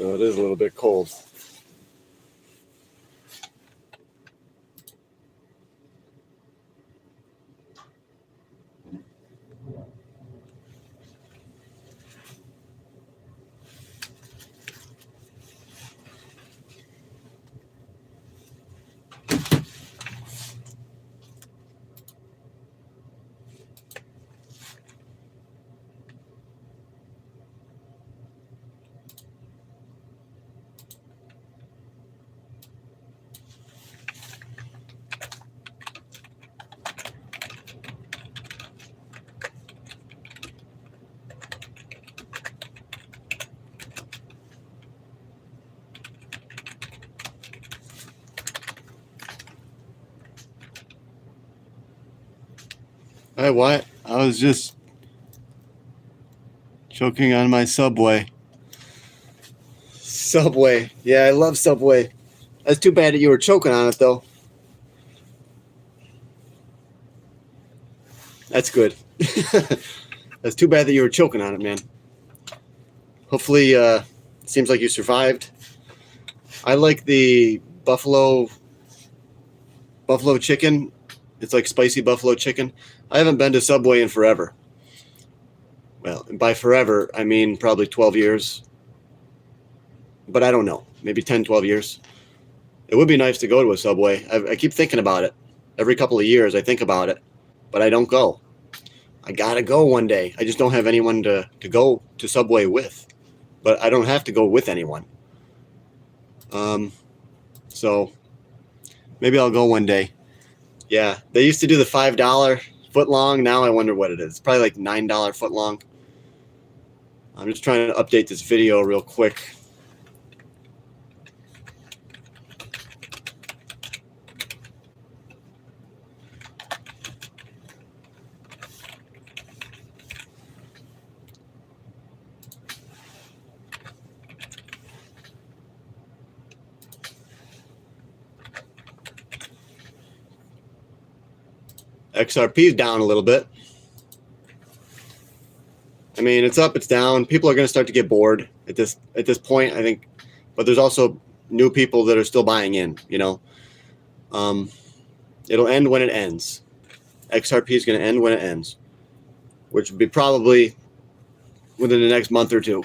Oh, it is a little bit cold. Hey, what? I was just choking on my Subway. Subway. Yeah, I love Subway. That's too bad that you were choking on it, though. That's good. That's too bad that you were choking on it, man. Hopefully, seems like you survived. I like the buffalo chicken. It's like spicy buffalo chicken. I haven't been to Subway in forever. Well, and by forever, I mean probably 12 years. But I don't know. Maybe 10, 12 years. It would be nice to go to a Subway. I keep thinking about it. Every couple of years, I think about it. But I don't go. I gotta go one day. I just don't have anyone to go to Subway with. But I don't have to go with anyone. So maybe I'll go one day. Yeah, they used to do the $5 foot long. Now I wonder what it is. It's probably like $9 foot long. I'm just trying to update this video real quick. XRP is down a little bit. I mean, it's up, it's down. People are going to start to get bored at this point, I think. But there's also new people that are still buying in, you know. It'll end when it ends. XRP is going to end when it ends, which would be probably within the next month or two.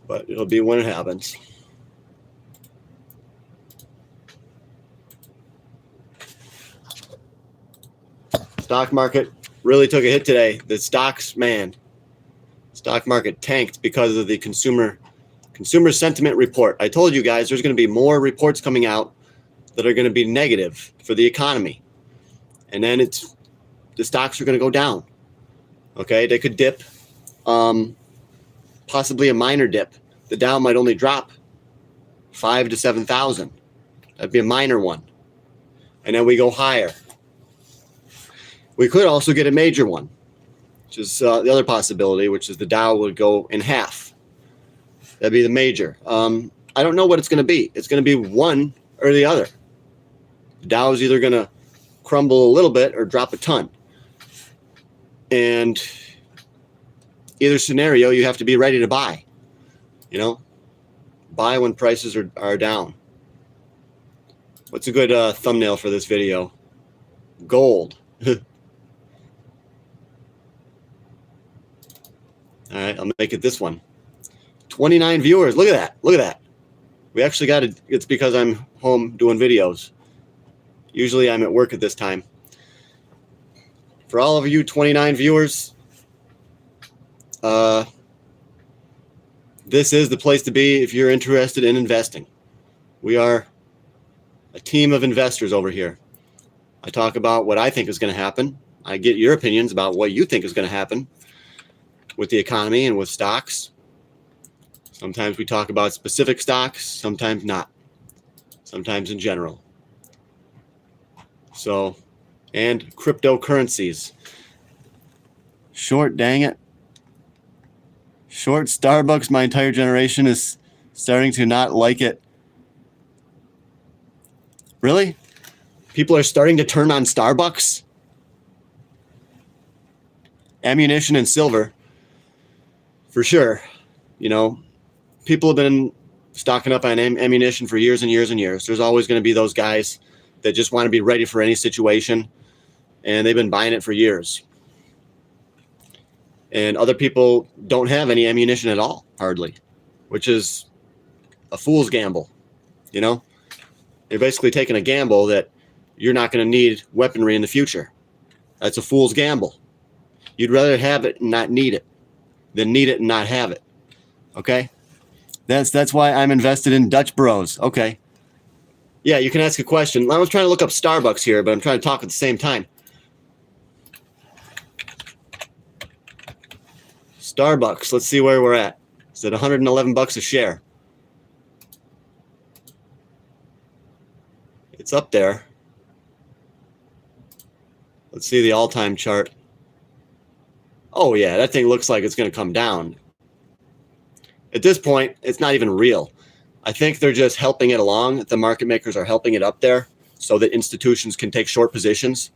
But it'll be when it happens. Stock market really took a hit today. The stocks, man, stock market tanked because of the consumer sentiment report. I told you guys there's going to be more reports coming out that are going to be negative for the economy. And then the stocks are going to go down. Okay, they could dip, possibly a minor dip. The Dow might only drop 5,000 to 7,000. That'd be a minor one. And then we go higher. We could also get a major one, which is the other possibility, which is the Dow would go in half. That'd be the major. I don't know what it's going to be. It's going to be one or the other. The Dow is either going to crumble a little bit or drop a ton. And either scenario, you have to be ready to buy. You know, buy when prices are down. What's a good thumbnail for this video? Gold. All right, I'll make it this one. 29 viewers. Look at that. Look at that. We actually got it. It's because I'm home doing videos. Usually I'm at work at this time. For all of you 29 viewers, this is the place to be if you're interested in investing. We are a team of investors over here. I talk about what I think is going to happen. I get your opinions about what you think is going to happen with the economy and with stocks. Sometimes we talk about specific stocks, sometimes not. Sometimes in general. So, and cryptocurrencies. Short, dang it. Short Starbucks, my entire generation is starting to not like it. Really? People are starting to turn on Starbucks? Ammunition and silver. For sure, you know, people have been stocking up on ammunition for years and years and years. There's always going to be those guys that just want to be ready for any situation, and they've been buying it for years. And other people don't have any ammunition at all, hardly, which is a fool's gamble. You know, you're basically taking a gamble that you're not going to need weaponry in the future. That's a fool's gamble. You'd rather have it and not need it than need it and not have it. Okay? That's why I'm invested in Dutch Bros. Okay. Yeah, you can ask a question. I was trying to look up Starbucks here, but I'm trying to talk at the same time. Starbucks, let's see where we're at. It's at 111 bucks a share. It's up there. Let's see the all-time chart. Oh yeah, that thing looks like it's going to come down. At this point, it's not even real. I think they're just helping it along. The market makers are helping it up there so that institutions can take short positions.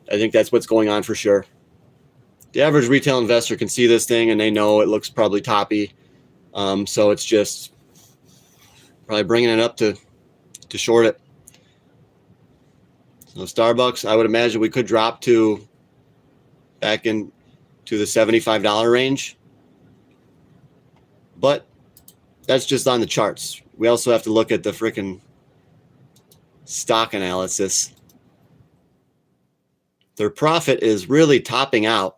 I think that's what's going on for sure. The average retail investor can see this thing and they know it looks probably toppy. So it's just probably bringing it up to short it. So Starbucks, I would imagine we could drop to back into the $75 range. But that's just on the charts. We also have to look at the freaking stock analysis. Their profit is really topping out.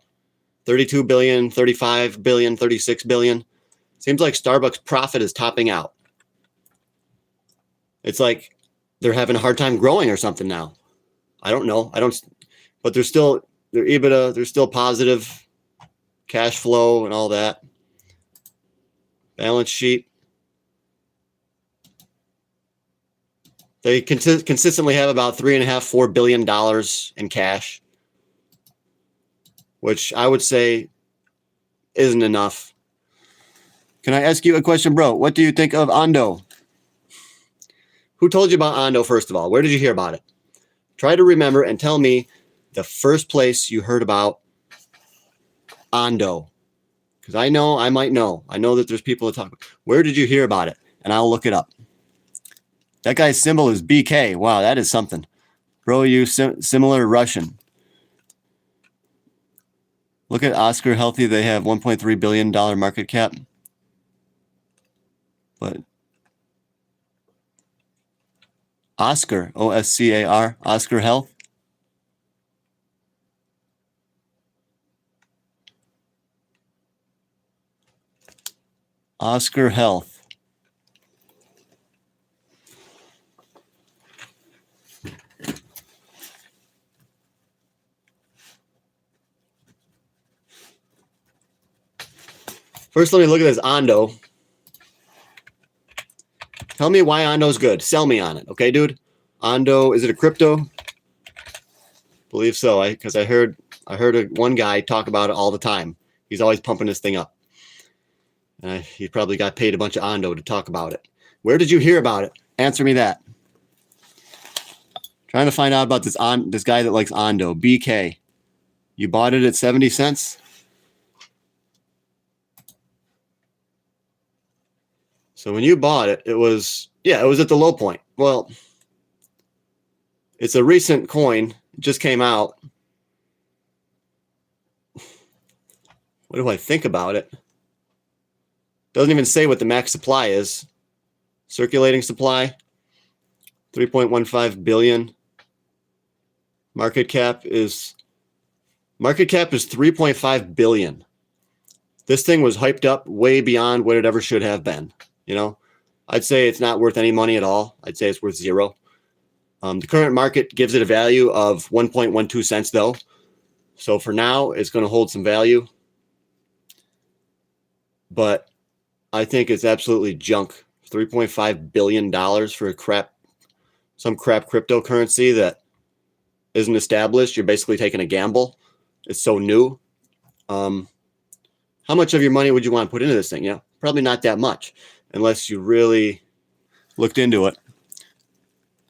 32 billion, 35 billion, 36 billion. Seems like Starbucks profit is topping out. It's like they're having a hard time growing or something now. I don't know. But their EBITDA, they're still positive cash flow and all that. Balance sheet. They consistently have about $3.5–4 billion in cash, which I would say isn't enough. Can I ask you a question, bro? What do you think of Ondo? Who told you about Ondo, first of all? Where did you hear about it? Try to remember and tell me the first place you heard about Ondo. Because I know, I might know. I know that there's people that talk about. Where did you hear about it? And I'll look it up. That guy's symbol is BK. Wow, that is something. Bro, you similar Russian. Look at Oscar Healthy. They have $1.3 billion market cap. But Oscar, OSCAR, Oscar Health. Oscar Health. First, let me look at this Ondo. Tell me why Ondo's good. Sell me on it, okay, dude? Ondo, is it a crypto? Believe so, because I heard one guy talk about it all the time. He's always pumping this thing up. He probably got paid a bunch of Ondo to talk about it. Where did you hear about it? Answer me that. Trying to find out about this guy that likes Ondo, BK. You bought it at 70 cents? So when you bought it, it was at the low point. Well, it's a recent coin. It just came out. What do I think about it? Doesn't even say what the max supply is. Circulating supply, 3.15 billion. Market cap is 3.5 billion. This thing was hyped up way beyond what it ever should have been. You know, I'd say it's not worth any money at all. I'd say it's worth zero. The current market gives it a value of 1.12 cents though. So for now, it's going to hold some value. But I think it's absolutely junk. $3.5 billion for some crap cryptocurrency that isn't established. You're basically taking a gamble. It's so new. How much of your money would you want to put into this thing? Yeah, probably not that much unless you really looked into it.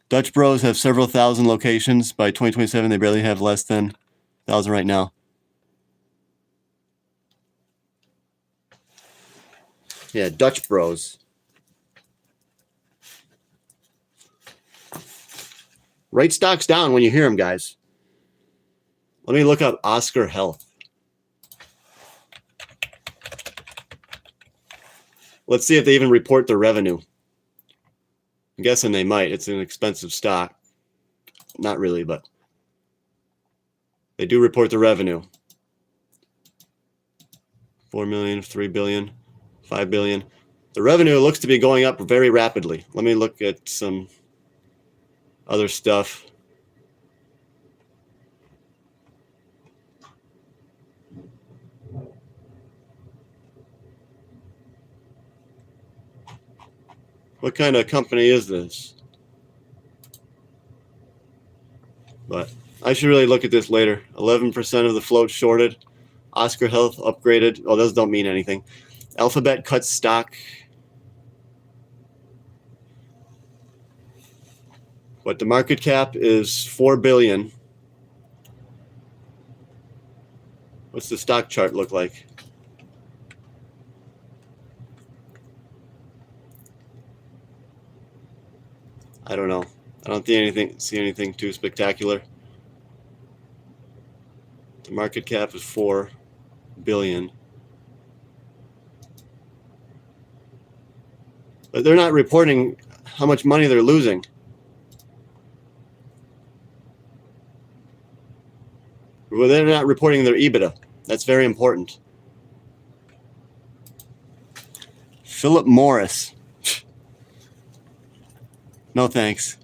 Dutch Bros have several thousand locations. By 2027, they barely have less than 1,000 right now. Yeah, Dutch Bros. Write stocks down when you hear them, guys. Let me look up Oscar Health. Let's see if they even report their revenue. I'm guessing they might. It's an expensive stock. Not really, but they do report the revenue. 4 million, 3 billion, 5 billion. The revenue looks to be going up very rapidly. Let me look at some other stuff. What kind of company is this? But I should really look at this later. 11% of the float shorted. Oscar Health upgraded. Oh, those don't mean anything. Alphabet cuts stock. But the market cap is 4 billion. What's the stock chart look like? I don't know. I don't see anything too spectacular. The market cap is 4 billion. But they're not reporting how much money they're losing. Well, they're not reporting their EBITDA. That's very important. Philip Morris. No thanks.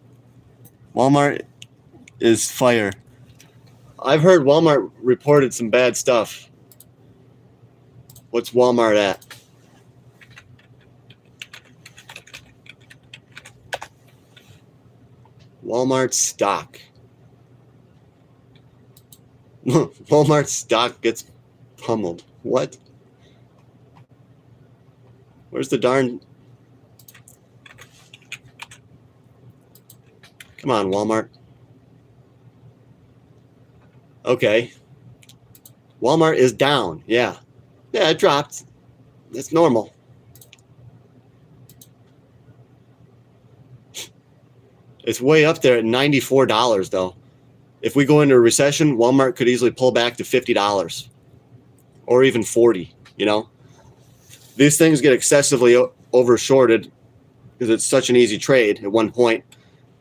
Walmart is fire. I've heard Walmart reported some bad stuff. What's Walmart at? Walmart stock. Walmart stock gets pummeled. What? Where's the darn... Come on, Walmart. Okay. Walmart is down. Yeah. Yeah, it dropped. It's normal. It's way up there at $94, though. If we go into a recession, Walmart could easily pull back to $50 or even $40, you know? These things get excessively over-shorted because it's such an easy trade at one point,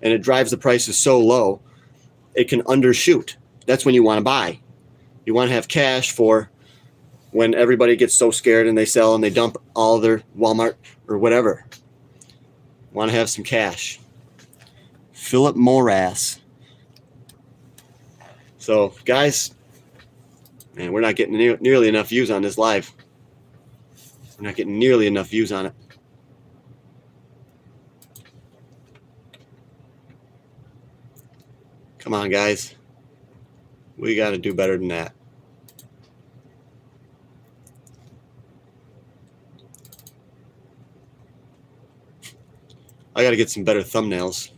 and it drives the prices so low, it can undershoot. That's when you want to buy. You want to have cash for when everybody gets so scared and they sell and they dump all their Walmart or whatever. Want to have some cash. Philip Morris. So, guys, man, we're not getting nearly enough views on this live. We're not getting nearly enough views on it. Come on, guys. We got to do better than that. I got to get some better thumbnails.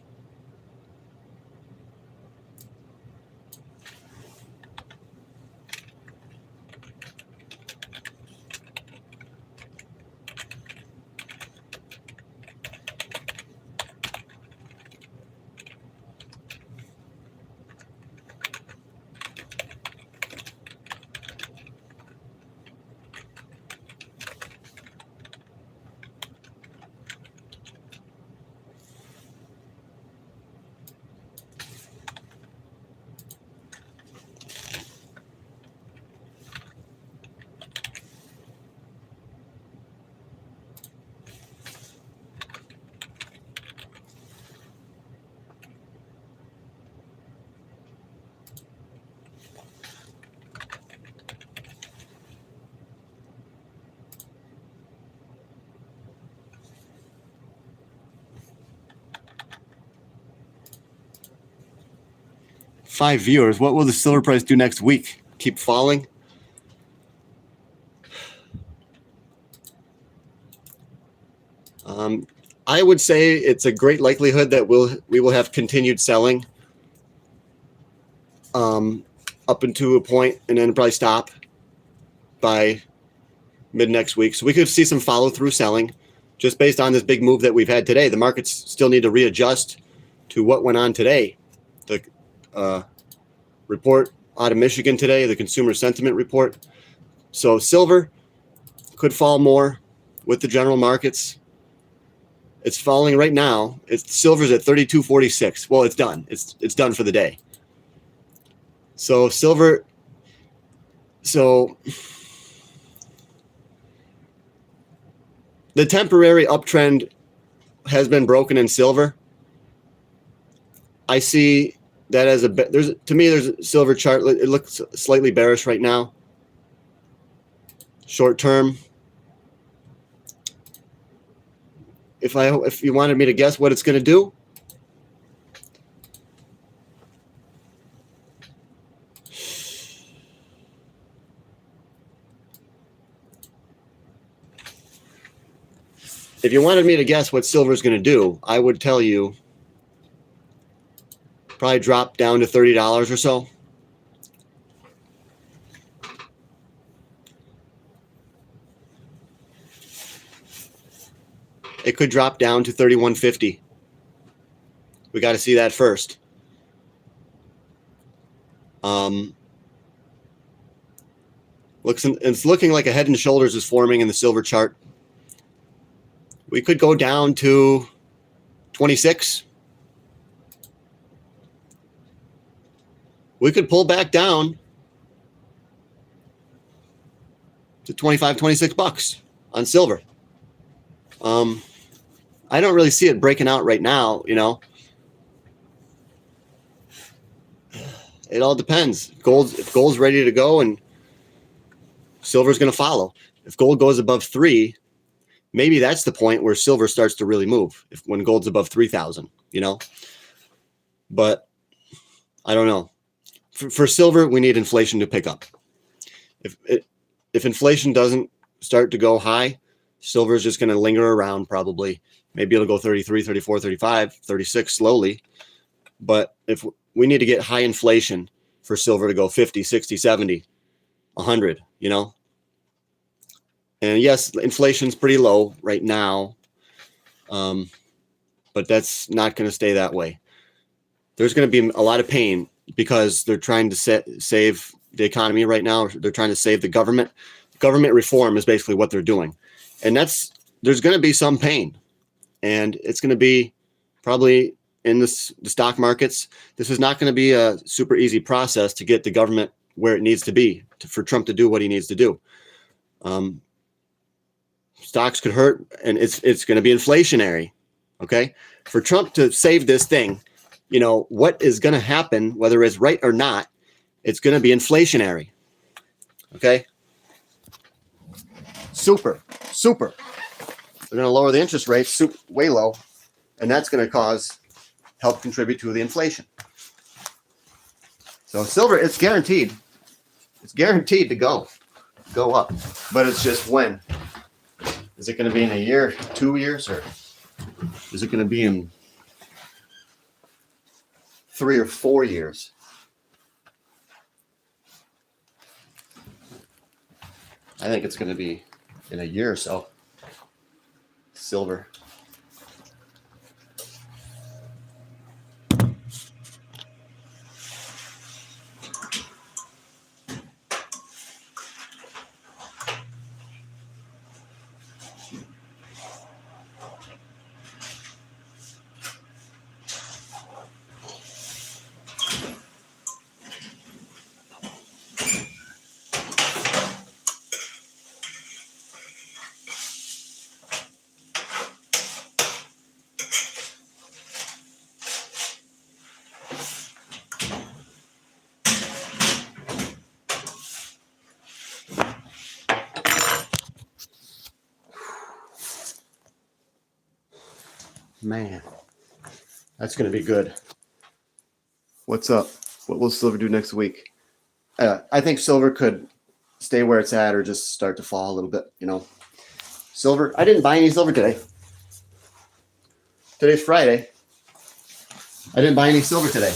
Five viewers. What will the silver price do next week? Keep falling? I would say it's a great likelihood that we will have continued selling up into a point and then probably stop by mid next week. So we could see some follow through selling just based on this big move that we've had today. The markets still need to readjust to what went on today. The report out of Michigan today, the consumer sentiment report. So silver could fall more with the general markets. It's falling right now. Silver's at 32.46. Well, it's done. It's done for the day. So silver. So the temporary uptrend has been broken in silver. I see that as there's a silver chart. It looks slightly bearish right now. Short term. If you wanted me to guess what it's going to do, if you wanted me to guess what silver is going to do, I would tell you probably drop down to $30 or so. It could drop down to 31.50. We got to see that first. It's looking like a head and shoulders is forming in the silver chart. We could go down to 26. We could pull back down to 25, 26 bucks on silver. I don't really see it breaking out right now, you know. It all depends. If gold's ready to go and silver's going to follow. If gold goes above 3, maybe that's the point where silver starts to really move. When gold's above 3,000, you know. But I don't know. For silver, we need inflation to pick up. If inflation doesn't start to go high, silver is just going to linger around probably. Maybe it'll go 33, 34, 35, 36 slowly. But if we need to get high inflation for silver to go 50, 60, 70, 100, you know. And yes, inflation's pretty low right now. But that's not going to stay that way. There's going to be a lot of pain because they're trying to save the economy right now. They're trying to save the government. Government reform is basically what they're doing. And there's going to be some pain. And it's going to be probably in the stock markets. This is not going to be a super easy process to get the government where it needs to be for Trump to do what he needs to do. Stocks could hurt, and it's going to be inflationary. Okay, for Trump to save this thing, you know what is going to happen, whether it's right or not. It's going to be inflationary. Okay, super. They're going to lower the interest rates way low, and that's going to help contribute to the inflation. So silver, it's guaranteed. It's guaranteed to go up, but it's just when. Is it going to be in a year, 2 years, or is it going to be in 3 or 4 years? I think it's going to be in a year or so. Silver. Man, that's going to be good. What's up? What will silver do next week? I think silver could stay where it's at or just start to fall a little bit, you know. Silver, I didn't buy any silver today. Today's Friday. I didn't buy any silver today.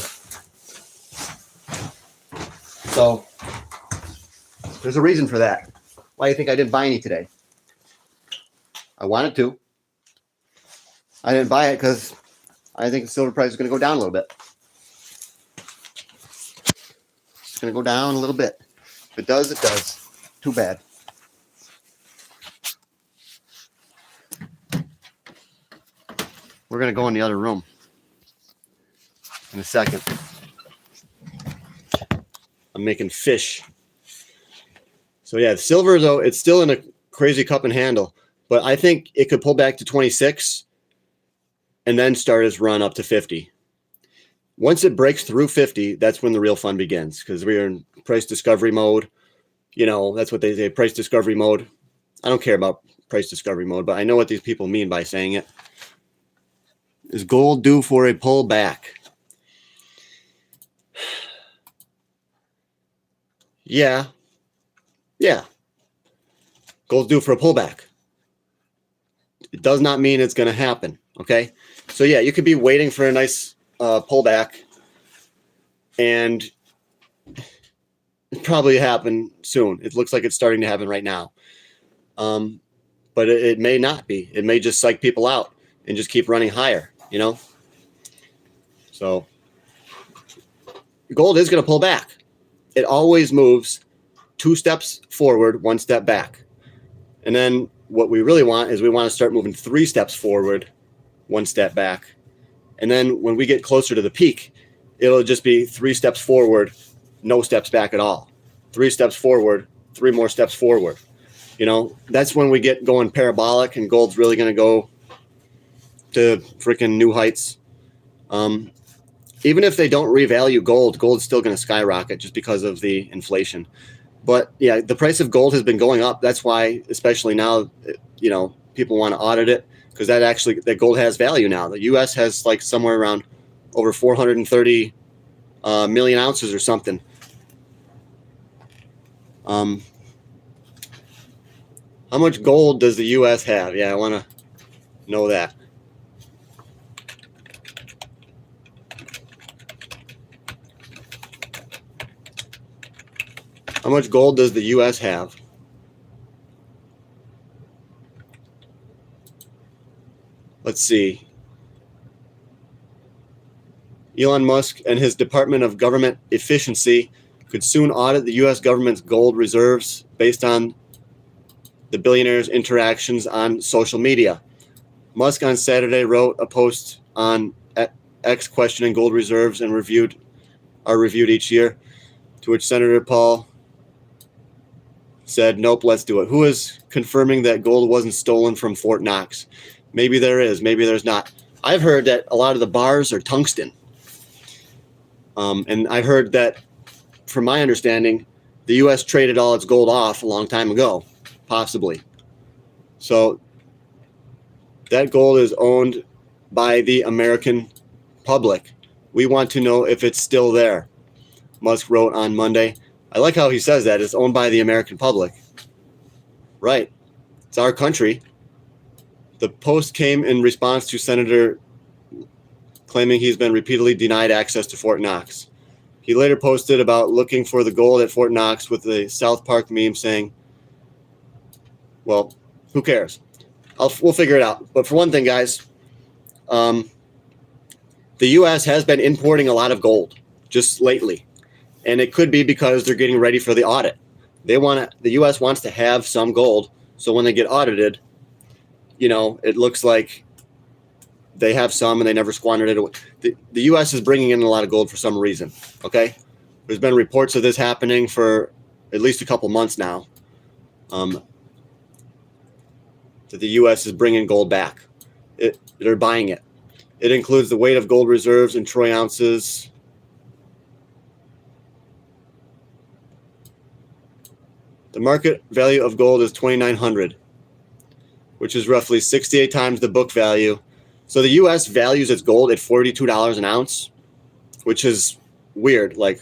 So, there's a reason for that. Why do you think I didn't buy any today? I wanted to. I didn't buy it because I think the silver price is going to go down a little bit. It's going to go down a little bit. If it does, it does. Too bad. We're going to go in the other room in a second. I'm making fish. So yeah, silver though, it's still in a crazy cup and handle, but I think it could pull back to 26 and then start its run up to 50. Once it breaks through 50, that's when the real fun begins, because we are in price discovery mode. You know, that's what they say, price discovery mode. I don't care about price discovery mode, but I know what these people mean by saying it. Is gold due for a pullback? Yeah. Gold's due for a pullback. It does not mean it's going to happen. Okay. So yeah, you could be waiting for a nice pullback, and it probably happen soon. It looks like it's starting to happen right now. But it may not be. It may just psych people out and just keep running higher, you know? So gold is going to pull back. It always moves 2 steps forward, 1 step back. And then what we really want is we want to start moving 3 steps forward, 1 step back. And then when we get closer to the peak, it'll just be 3 steps forward, no steps back at all. 3 steps forward, 3 more steps forward. You know, that's when we get going parabolic, and gold's really going to go to freaking new heights. Even if they don't revalue gold, gold's still going to skyrocket just because of the inflation. But yeah, the price of gold has been going up. That's why, especially now, you know, people want to audit it, because that gold has value now. The U.S. has like somewhere around over 430 million ounces or something. How much gold does the U.S. have? Yeah, I want to know that. How much gold does the U.S. have? Let's see. Elon Musk and his Department of Government Efficiency could soon audit the U.S. government's gold reserves based on the billionaire's interactions on social media. Musk on Saturday wrote a post on X questioning gold reserves and are reviewed each year, to which Senator Paul said, nope, let's do it. Who is confirming that gold wasn't stolen from Fort Knox? Maybe there is, maybe there's not. I've heard that a lot of the bars are tungsten. And I've heard that, from my understanding, the U.S. traded all its gold off a long time ago, possibly. So that gold is owned by the American public. We want to know if it's still there, Musk wrote on Monday. I like how he says that. It's owned by the American public. Right. It's our country. The post came in response to Senator claiming he's been repeatedly denied access to Fort Knox. He later posted about looking for the gold at Fort Knox with the South Park meme saying, well, who cares? We'll figure it out. But for one thing, guys, the U.S. has been importing a lot of gold just lately. And it could be because they're getting ready for the audit. The U.S. wants to have some gold, so when they get audited, you know, it looks like they have some and they never squandered it. The U.S. is bringing in a lot of gold for some reason, okay? There's been reports of this happening for at least a couple months now, that the U.S. is bringing gold back. They're buying it. It includes the weight of gold reserves in troy ounces. The market value of gold is $2,900, which is roughly 68 times the book value. So the U.S. values its gold at $42 an ounce, which is weird. Like,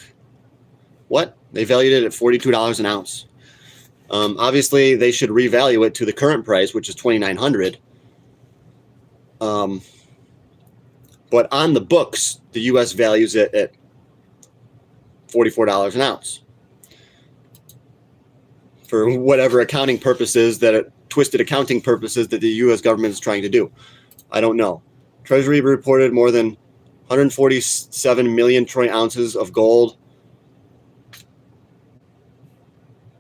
what? They valued it at $42 an ounce. Obviously, they should revalue it to the current price, which is $2,900. But on the books, the U.S. values it at $44 an ounce. for whatever accounting purposes twisted accounting purposes that the U.S. government is trying to do. I don't know. Treasury reported more than 147 million troy ounces of gold.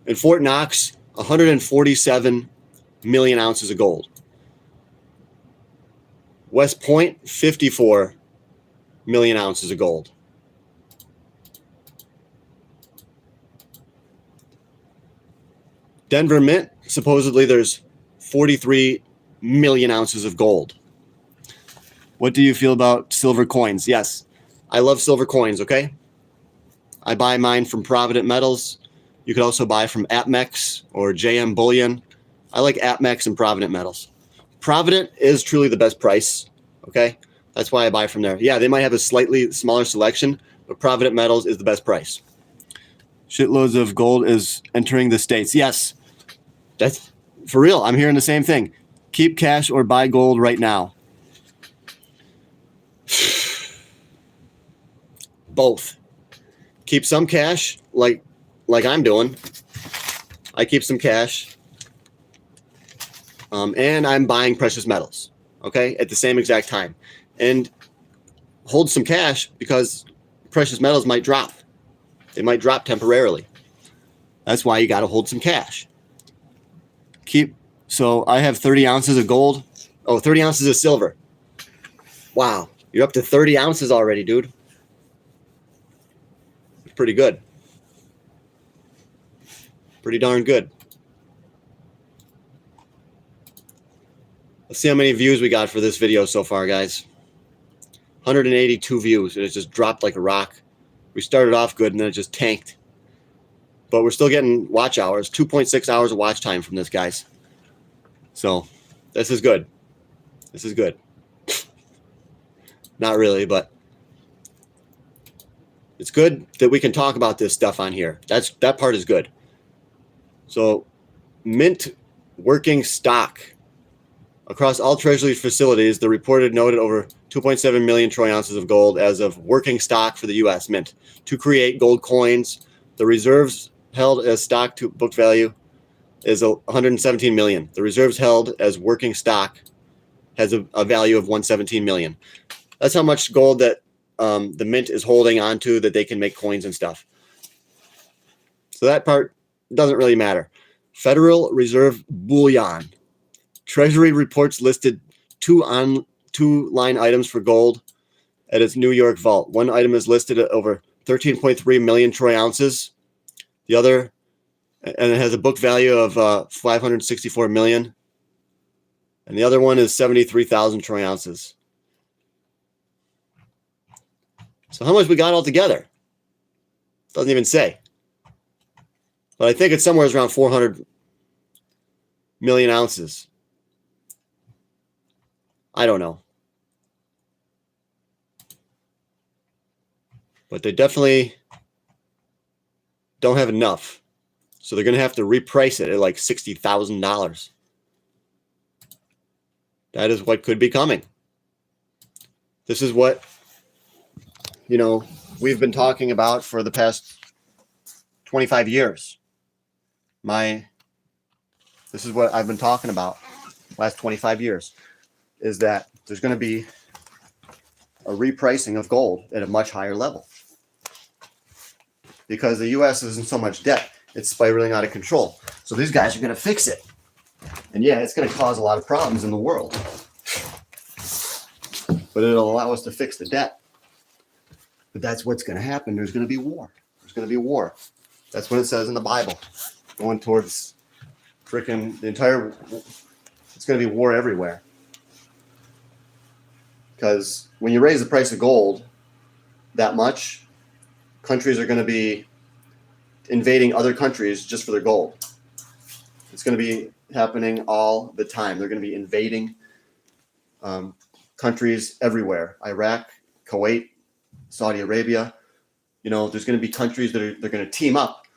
In Fort Knox, 147 million ounces of gold. West Point, 54 million ounces of gold. Denver Mint, supposedly there's 43 million ounces of gold. What do you feel about silver coins? Yes, I love silver coins, okay? I buy mine from Provident Metals. You could also buy from APMEX or JM Bullion. I like APMEX and Provident Metals. Provident is truly the best price, okay? That's why I buy from there. Yeah, they might have a slightly smaller selection, but Provident Metals is the best price. Shitloads of gold is entering the States. Yes, that's for real. I'm hearing the same thing. Keep cash or buy gold right now. Both. Keep some cash, like I'm doing. I keep some cash. And I'm buying precious metals, okay, at the same exact time. And hold some cash because precious metals might drop. They might drop temporarily. That's why you got to hold some cash. So I have 30 ounces of gold. Oh, 30 ounces of silver. Wow. You're up to 30 ounces already, dude. Pretty good. Pretty darn good. Let's see how many views we got for this video so far, guys. 182 views. And it just dropped like a rock. We started off good and then it just tanked. But we're still getting watch hours. 2.6 hours of watch time from this, guys. So this is good. This is good. Not really, but it's good that we can talk about this stuff on here. That part is good. So mint working stock. Across all Treasury facilities, the reported noted over 2.7 million troy ounces of gold as of working stock for the U.S. Mint. To create gold coins, the reserves held as stock to book value is 117 million. The reserves held as working stock has a value of 117 million. That's how much gold that the mint is holding onto that they can make coins and stuff. So that part doesn't really matter. Federal Reserve bullion. Treasury reports listed two line items for gold at its New York vault. One item is listed at over 13.3 million troy ounces. The other, and it has a book value of 564 million. And the other one is 73,000 troy ounces. So how much we got altogether? Doesn't even say. But I think it's somewhere around 400 million ounces. I don't know. But they definitely don't have enough. So they're going to have to reprice it at like $60,000. That is what could be coming. This is what, we've been talking about for the past 25 years. This is what I've been talking about last 25 years. Is that there's going to be a repricing of gold at a much higher level. Because the U.S. is in so much debt, it's spiraling out of control. So these guys are going to fix it. And yeah, it's going to cause a lot of problems in the world. But it'll allow us to fix the debt. But that's what's going to happen. There's going to be war. There's going to be war. That's what it says in the Bible. Going towards freaking the entire... It's going to be war everywhere. Because when you raise the price of gold that much, countries are going to be invading other countries just for their gold. It's going to be happening all the time. They're going to be invading countries everywhere. Iraq, Kuwait, Saudi Arabia. There's going to be countries they're going to team up,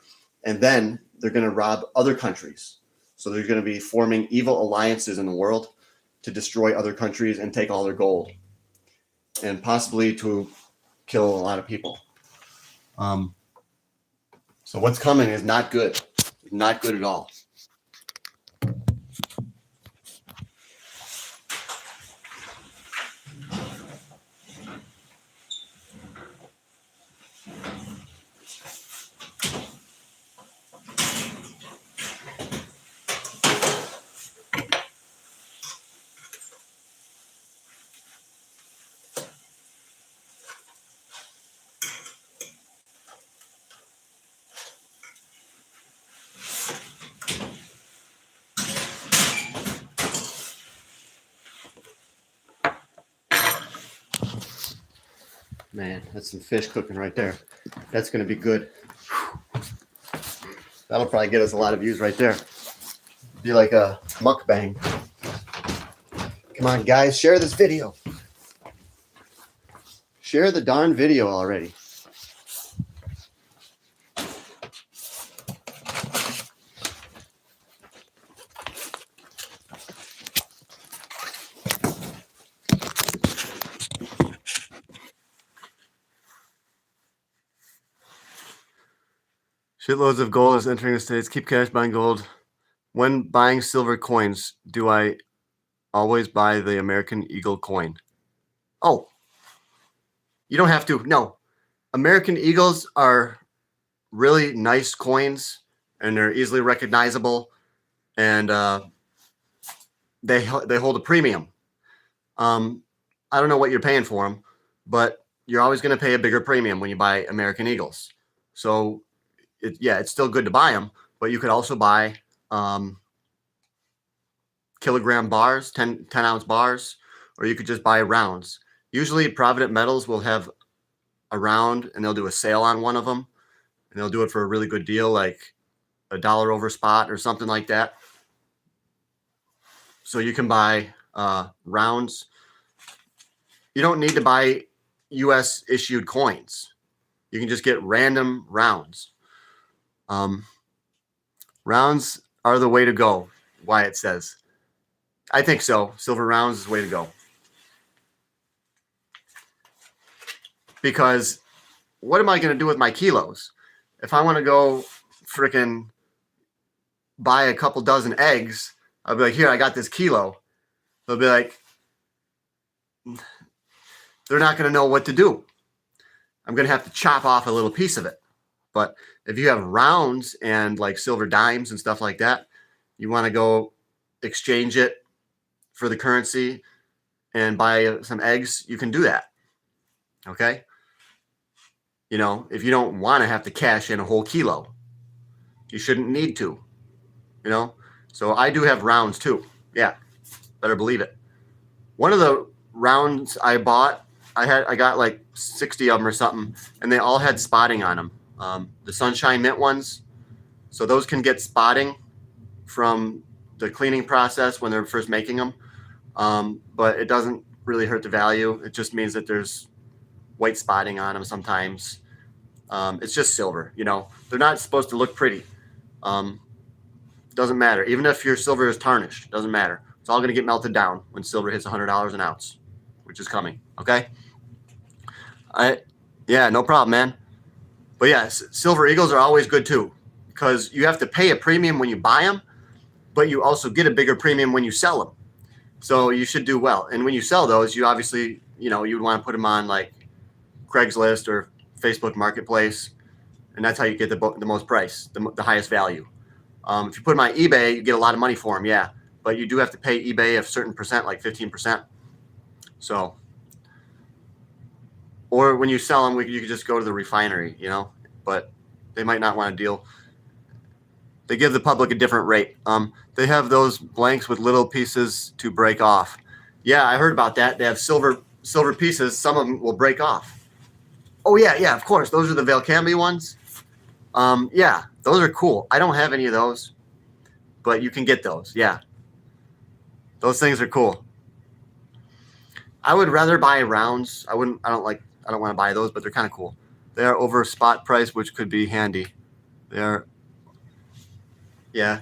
and then they're going to rob other countries. So they're going to be forming evil alliances in the world to destroy other countries and take all their gold. And possibly to kill a lot of people. So what's coming is not good. Not good at all. Man, that's some fish cooking right there. That's going to be good. That'll probably get us a lot of views right there. Be like a mukbang. Come on, guys, share this video. Share the darn video already. Shitloads of gold is entering the States. Keep cash buying gold. When buying silver coins, do I always buy the American Eagle coin? Oh, you don't have to. No. American Eagles are really nice coins, and they're easily recognizable, and they hold a premium. I don't know what you're paying for them, but you're always going to pay a bigger premium when you buy American Eagles. So, it's still good to buy them, but you could also buy kilogram bars, 10-ounce bars, or you could just buy rounds. Usually, Provident Metals will have a round, and they'll do a sale on one of them, and they'll do it for a really good deal, like $1 over spot or something like that. So you can buy rounds. You don't need to buy U.S. issued coins. You can just get random rounds. Rounds are the way to go, Wyatt says. I think so. Silver rounds is the way to go. Because what am I going to do with my kilos? If I want to go freaking buy a couple dozen eggs, I'll be like, here, I got this kilo. They'll be like, they're not going to know what to do. I'm going to have to chop off a little piece of it. But if you have rounds and like silver dimes and stuff like that, you want to go exchange it for the currency and buy some eggs, you can do that. Okay? You know, if you don't want to have to cash in a whole kilo, you shouldn't need to. You know? So I do have rounds too. Yeah. Better believe it. One of the rounds I bought, I got like 60 of them or something, and they all had spotting on them. The Sunshine Mint ones. So those can get spotting from the cleaning process when they're first making them. But it doesn't really hurt the value. It just means that there's white spotting on them sometimes. It's just silver, you know. They're not supposed to look pretty. Doesn't matter. Even if your silver is tarnished, doesn't matter. It's all going to get melted down when silver hits $100 an ounce, which is coming. Okay? Yeah, no problem, man. But yeah, silver eagles are always good too, because you have to pay a premium when you buy them, but you also get a bigger premium when you sell them. So you should do well. And when you sell those, you obviously, you know, you'd want to put them on like Craigslist or Facebook Marketplace, and that's how you get the most price, the highest value. If you put them on eBay, you get a lot of money for them, yeah. But you do have to pay eBay a certain percent, like 15%. So, or when you sell them, you could just go to the refinery, you know. But they might not want to deal. They give the public a different rate. They have those blanks with little pieces to break off. Yeah, I heard about that. They have silver pieces. Some of them will break off. Oh, yeah, of course. Those are the Valcambi ones. Yeah, those are cool. I don't have any of those, but you can get those. Yeah, those things are cool. I would rather buy rounds. I don't want to buy those, but they're kind of cool. They are over spot price, which could be handy. Yeah.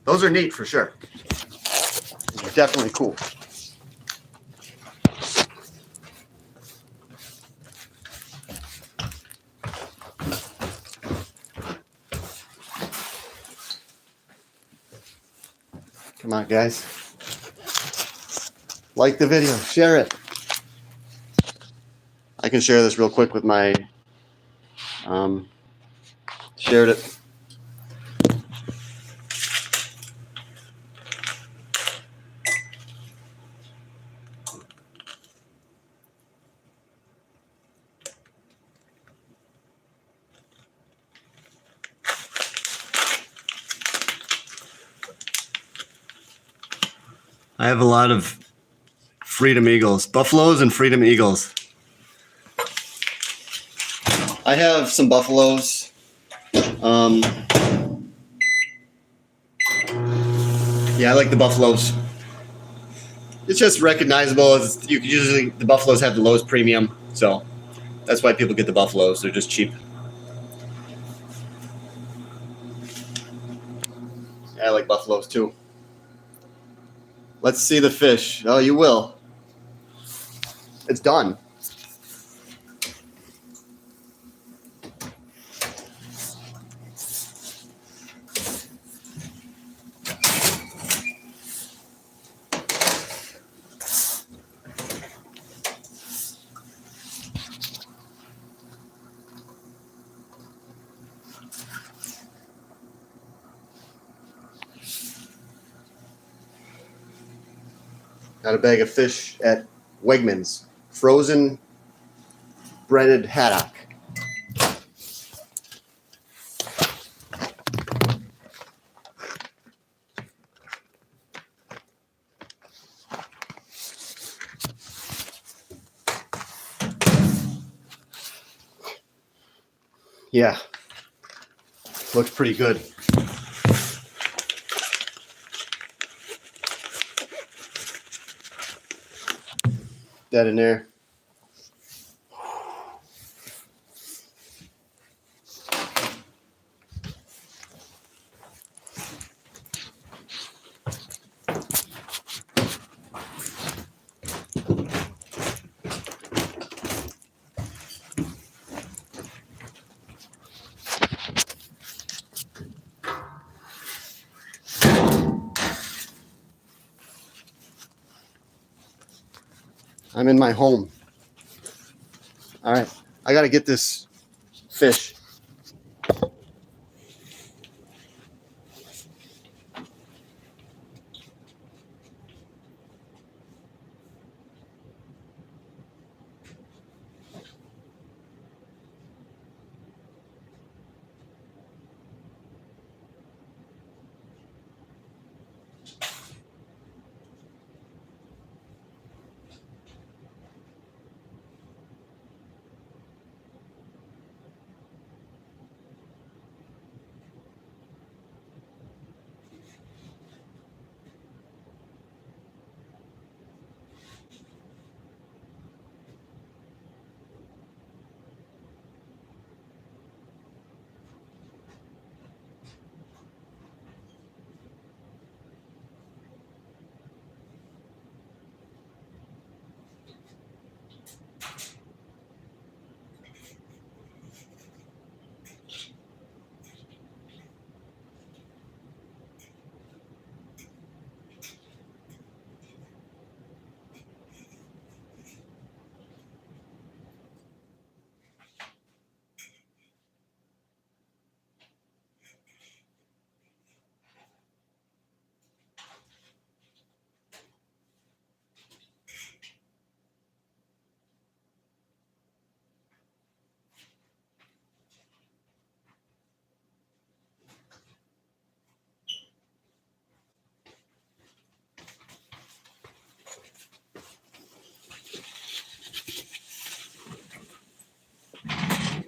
Those are neat for sure. They're definitely cool. Come on, guys. Like the video, share it. I can share this real quick with my, shared it. I have a lot of Freedom Eagles, Buffaloes and Freedom Eagles. I have some Buffaloes. Yeah, I like the Buffaloes. It's just recognizable. You usually the Buffaloes have the lowest premium, so that's why people get the Buffaloes. They're just cheap. Yeah, I like Buffaloes too. Let's see the fish. Oh, you will. It's done. Got a bag of fish at Wegmans. Frozen breaded haddock. Yeah, looks pretty good. That in there. I'm in my home. All right, I got to get this fish.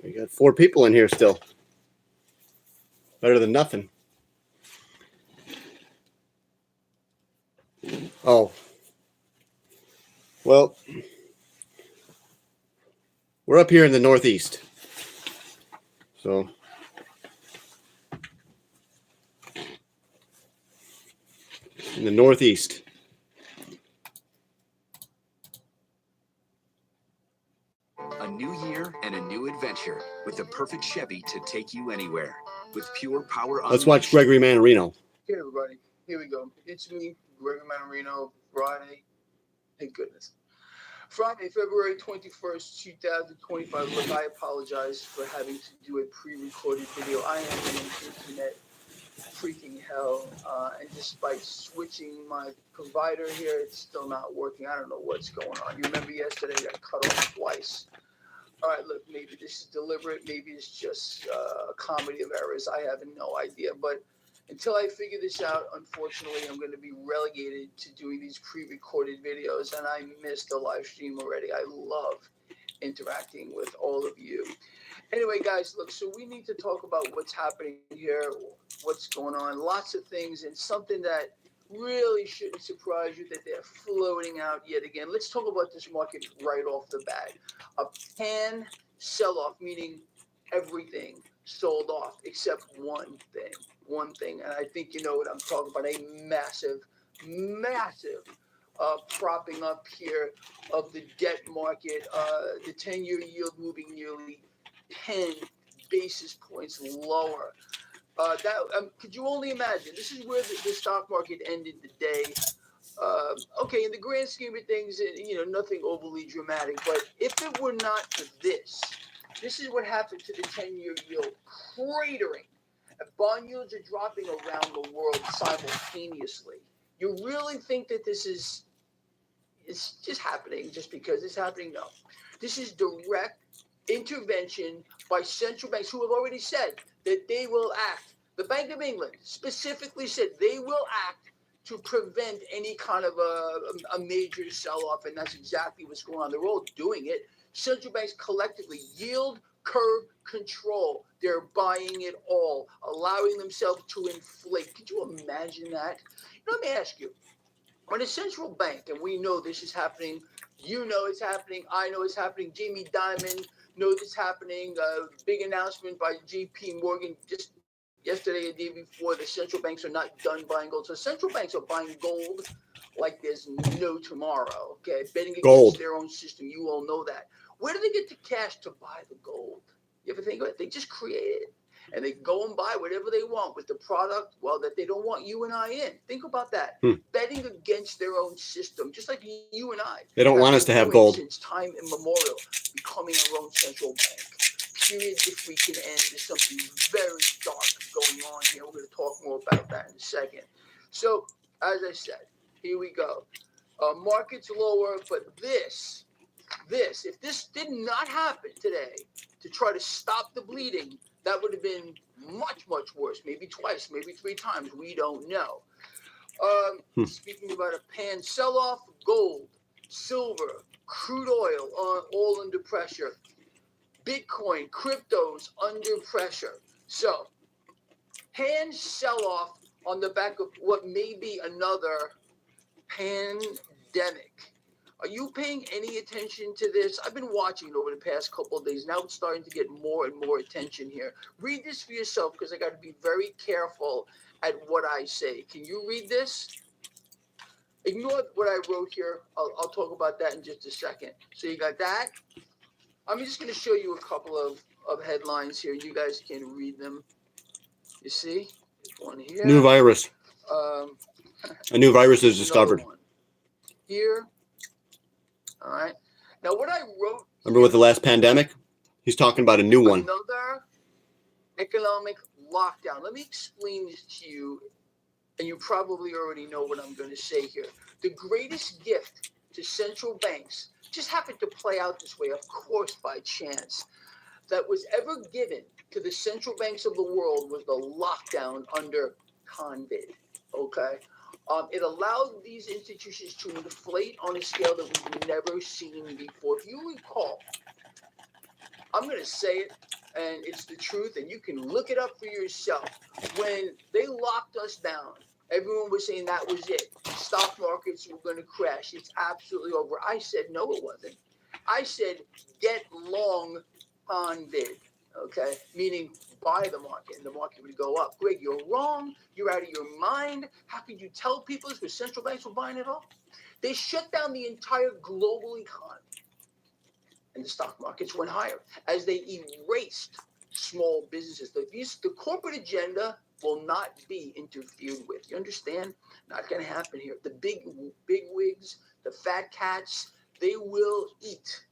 We got 4 people in here still. Better than nothing. Oh. Well, we're up here in the Northeast. So in the Northeast. A new year and a new adventure with the perfect Chevy to take you anywhere. With pure power. Let's watch Gregory Mannarino. Hey, everybody. Here we go. It's me, Gregory Manarino, Friday. Thank goodness. Friday, February 21st, 2025. Look, I apologize for having to do a pre-recorded video. I am in an internet freaking hell, and despite switching my provider here, it's still not working. I don't know what's going on. You remember yesterday I got cut off twice. All right, look, maybe this is deliberate. Maybe it's just a comedy of errors. I have no idea. But until I figure this out, unfortunately, I'm going to be relegated to doing these pre-recorded videos, and I missed the live stream already. I love interacting with all of you. Anyway, guys, look, so we need to talk about what's happening here, what's going on, lots of things, and something that really shouldn't surprise you that they're floating out yet again. Let's talk about this market right off the bat. A pan sell-off, meaning everything sold off except one thing, and I think you know what I'm talking about, a massive propping up here of the debt market, the 10-year yield moving nearly 10 basis points lower. Could you only imagine? This is where the stock market ended the day. Okay, in the grand scheme of things, you know, nothing overly dramatic. But if it were not for this is what happened to the 10-year yield, cratering. Bond yields are dropping around the world simultaneously. You really think that it's just happening just because it's happening? No. This is direct intervention by central banks who have already said that they will act. The Bank of England specifically said they will act to prevent any kind of a major sell-off, and that's exactly what's going on. They're all doing it. Central banks collectively, yield curve control. They're buying it all, allowing themselves to inflate. Could you imagine that? Let me ask you, when a central bank, and we know this is happening, you know it's happening, I know it's happening, Jamie Dimon knows it's happening, big announcement by JP Morgan just yesterday or the day before, the central banks are not done buying gold. So central banks are buying gold like there's no tomorrow, okay? Betting against their own system. You all know that. Where do they get the cash to buy the gold? You ever think about it? They just create it. And they go and buy whatever they want with the product, well, that they don't want you and I in. Think about that. Betting against their own system, just like you and I. They don't want us to have gold. Since time immemorial, becoming our own central bank. Period. If we can end, there's something very dark going on here. We're going to talk more about that in a second. So, as I said, here we go. Market's lower, but if this did not happen today to try to stop the bleeding, that would have been much, much worse. Maybe twice, maybe three times. We don't know. Speaking about a pan sell-off, gold, silver, crude oil all under pressure. Bitcoin, cryptos under pressure. So, pan sell-off on the back of what may be another pandemic. Are you paying any attention to this? I've been watching it over the past couple of days. Now it's starting to get more and more attention here. Read this for yourself because I got to be very careful at what I say. Can you read this? Ignore what I wrote here. I'll talk about that in just a second. So you got that. I'm just going to show you a couple of headlines here. You guys can read them. You see? There's one here. New virus. A new virus is discovered. Here. All right. Now, what I wrote. Remember with the last pandemic? He's talking about a new one. Another economic lockdown. Let me explain this to you, and you probably already know what I'm going to say here. The greatest gift to central banks just happened to play out this way, of course, by chance, that was ever given to the central banks of the world was the lockdown under COVID. Okay? It allowed these institutions to inflate on a scale that we've never seen before. If you recall, I'm going to say it, and it's the truth, and you can look it up for yourself. When they locked us down, everyone was saying that was it. Stock markets were going to crash. It's absolutely over. I said, no, it wasn't. I said, get long on bid, okay? Meaning buy the market, and the market would go up. Greg, you're wrong. You're out of your mind. How could you tell people this? Because central banks were buying it all. They shut down the entire global economy, and the stock markets went higher as they erased small businesses. The corporate agenda will not be interfered with. You understand? Not going to happen here. The big wigs, the fat cats, they will eat.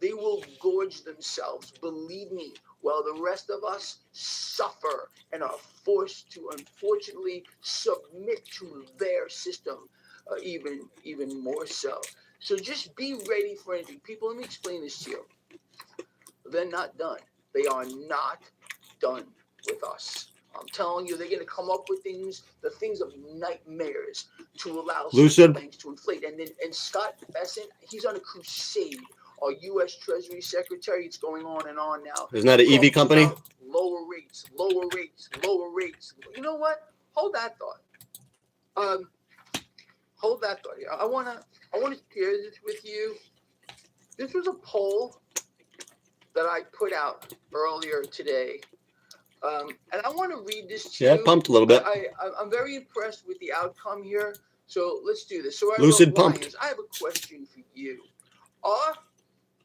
They will gorge themselves, believe me, while the rest of us suffer and are forced to, unfortunately, submit to their system, even more so. So just be ready for anything. People, let me explain this to you. They're not done. They are not done with us. I'm telling you, they're going to come up with things, the things of nightmares, to allow central banks to inflate. And Scott Bessent, he's on a crusade. Our U.S. Treasury Secretary, it's going on and on now. Isn't that an EV company? Lower rates, lower rates, lower rates. You know what? Hold that thought. Hold that thought here. I want to share this with you. This was a poll that I put out earlier today. And I want to read this to you. Yeah, pumped a little bit. I'm very impressed with the outcome here. So let's do this. So Lucid pumped. I have a question for you. Our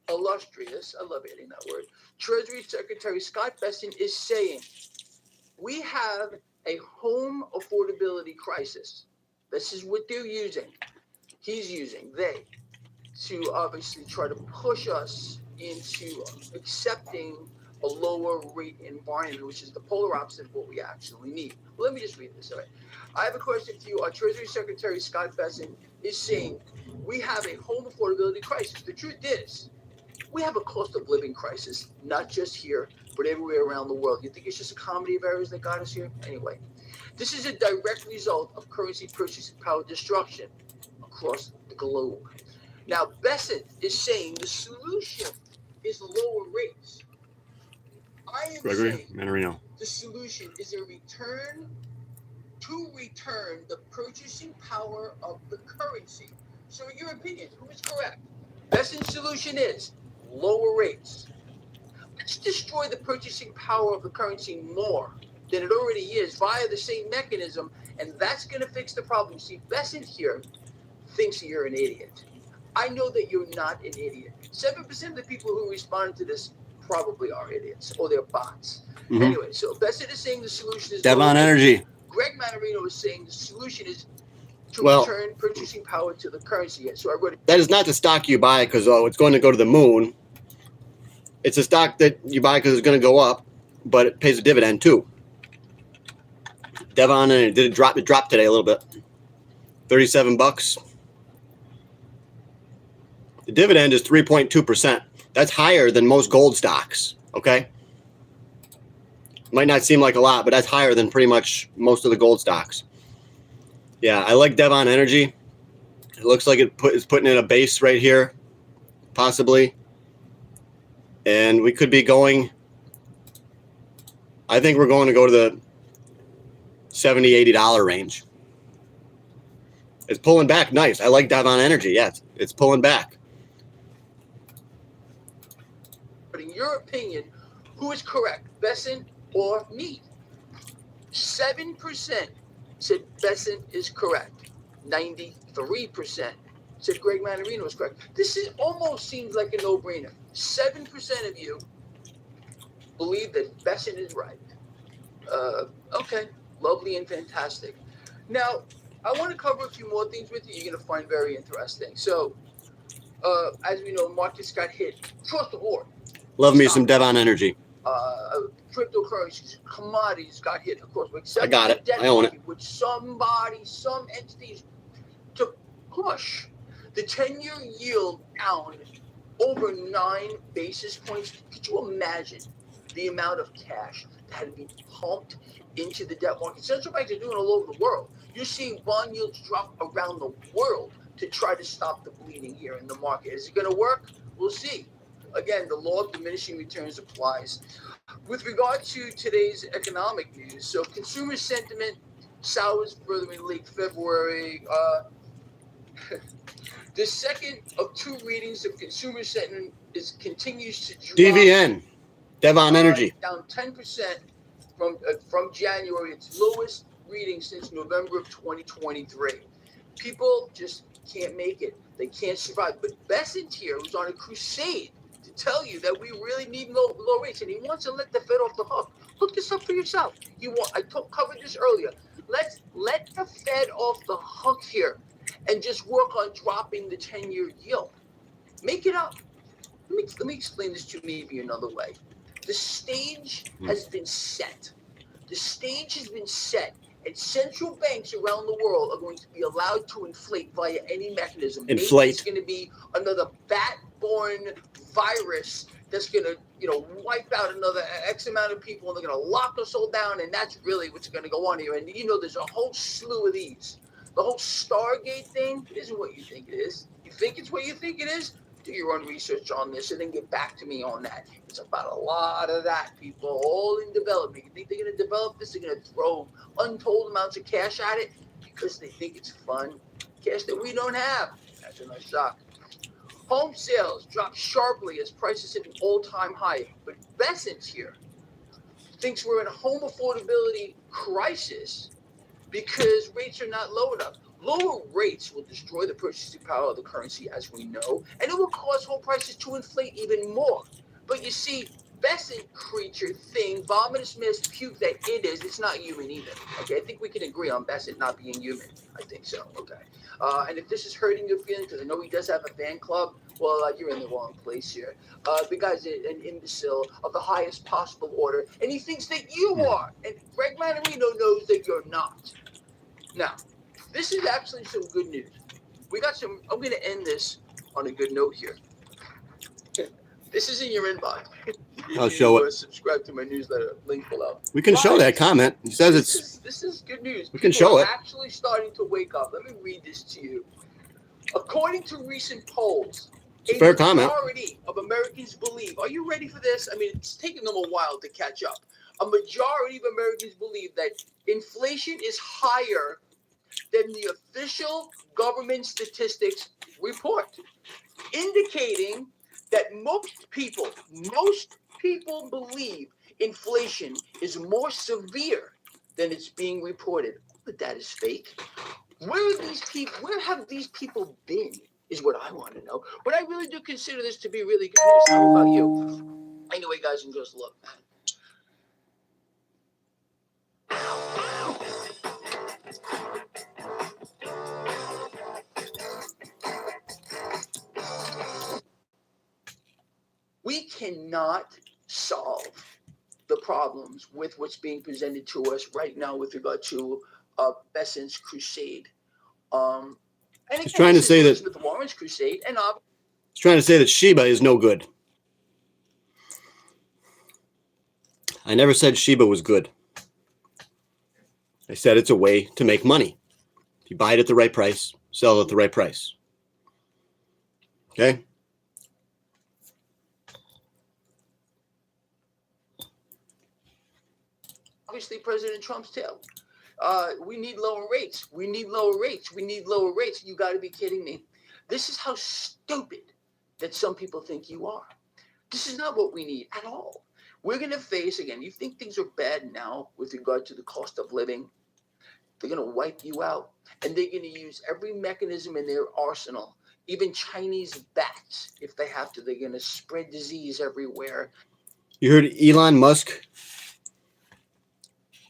illustrious, I love adding that word, Treasury Secretary Scott Bessent is saying we have a home affordability crisis. This is what they're using. He's using, to obviously try to push us into accepting a lower rate environment, which is the polar opposite of what we actually need. Well, let me just read this. All right. I have a question to you. Our Treasury Secretary Scott Bessent is saying we have a home affordability crisis. The truth is, we have a cost of living crisis, not just here, but everywhere around the world. You think it's just a comedy of errors that got us here? Anyway, this is a direct result of currency purchasing power destruction across the globe. Now, Bessent is saying the solution is lower rates. I am saying Manarino. the solution is a return the purchasing power of the currency. So in your opinion, who is correct? Bessent's solution is lower rates. Let's destroy the purchasing power of the currency more than it already is via the same mechanism, and that's going to fix the problem. See, Bessent here thinks you're an idiot. I know that you're not an idiot. 7% of the people who responded to this probably are idiots, or they're bots. Mm-hmm. Anyway, so Bessent is saying the solution is Devon Energy. Greg Manarino is saying the solution is to return purchasing power to the currency. So I wrote it. That is not the stock you buy because it's going to go to the moon. It's a stock that you buy because it's going to go up, but it pays a dividend too. Devon, and it dropped today a little bit. $37. The dividend is 3.2%. That's higher than most gold stocks, okay? Might not seem like a lot, but that's higher than pretty much most of the gold stocks. Yeah, I like Devon Energy. It looks like it's putting in a base right here, possibly. And we could be going, I think we're going to go to the $70, $80 range. It's pulling back nice. I like Devon Energy. Yeah, it's pulling back. But in your opinion, who is correct, Bessent or me? 7% said Bessent is correct. 93% said Greg Manarino is correct. This almost seems like a no-brainer. 7% of you believe that Bessent is right. Okay, lovely and fantastic. Now, I want to cover a few more things with you you're going to find very interesting. So, as we know, markets got hit across the board. Love me some Devon Energy. Cryptocurrencies, commodities got hit, of course. I got it. I own it. With some entities to push the 10-year yield down over 9 basis points. Could you imagine the amount of cash that had to be pumped into the debt market? Central banks are doing it all over the world. You're seeing bond yields drop around the world to try to stop the bleeding here in the market. Is it going to work? We'll see. Again, the law of diminishing returns applies. With regard to today's economic news, so consumer sentiment sours further in late February. The second of 2 readings of consumer sentiment continues to drop. DVN, Devon Energy. Down 10% from January, its lowest reading since November of 2023. People just can't make it. They can't survive. But Bessent here was on a crusade to tell you that we really need low rates, and he wants to let the Fed off the hook. Look this up for yourself. Covered this earlier. Let's let the Fed off the hook here and just work on dropping the 10-year yield. Make it up. Let me explain this to you maybe another way. The stage has been set. The stage has been set, and central banks around the world are going to be allowed to inflate via any mechanism. Inflate. Maybe it's going to be another bat-borne virus that's going to, wipe out another X amount of people, and they're going to lock us all down, and that's really what's going to go on here. And there's a whole slew of these. The whole Stargate thing isn't what you think it is. You think it's what you think it is? Do your own research on this and then get back to me on that. It's about a lot of that, people, all in development. You think they're going to develop this? They're going to throw untold amounts of cash at it because they think it's fun. Cash that we don't have. That's a nice shock. Home sales dropped sharply as prices hit an all-time high. But Bessent here thinks we're in a home affordability crisis because rates are not low enough. Lower rates will destroy the purchasing power of the currency, as we know, and it will cause home prices to inflate even more. But you see, Bessent creature thing, vomitous mess, puke that it is, it's not human either. Okay, I think we can agree on Bessent not being human. I think so. Okay. And if this is hurting your feelings, because I know he does have a fan club, well, you're in the wrong place here. The guy's an imbecile of the highest possible order, and he thinks that you are. And Greg Manarino knows that you're not. Now, this is actually some good news. I'm going to end this on a good note here. This is in your inbox. I'll show it. Subscribe to my newsletter. Link below. We can show that comment. He says This is good news. We can show it. Actually starting to wake up. Let me read this to you. According to recent polls, a fair comment. majority of Americans believe. Are you ready for this? I mean, it's taken them a while to catch up. A majority of Americans believe that inflation is higher than the official government statistics report, indicating that most people believe inflation is more severe than it's being reported. But that is fake. Where have these people been is what I want to know. But I really do consider this to be really good news. How about you? Anyway, guys, and just look. We cannot solve the problems with what's being presented to us right now with regard to Bessent's crusade. He's trying to say that with the Warren's crusade, and he's trying to say that Shiba is no good. I never said Shiba was good. I said it's a way to make money. If you buy it at the right price, sell it at the right price. Okay? obviously President Trump's tail. We need lower rates. We need lower rates. We need lower rates. You got to be kidding me. This is how stupid that some people think you are. This is not what we need at all. We're going to face, again, you think things are bad now with regard to the cost of living. They're going to wipe you out. And they're going to use every mechanism in their arsenal, even Chinese bats, if they have to. They're going to spread disease everywhere. You heard Elon Musk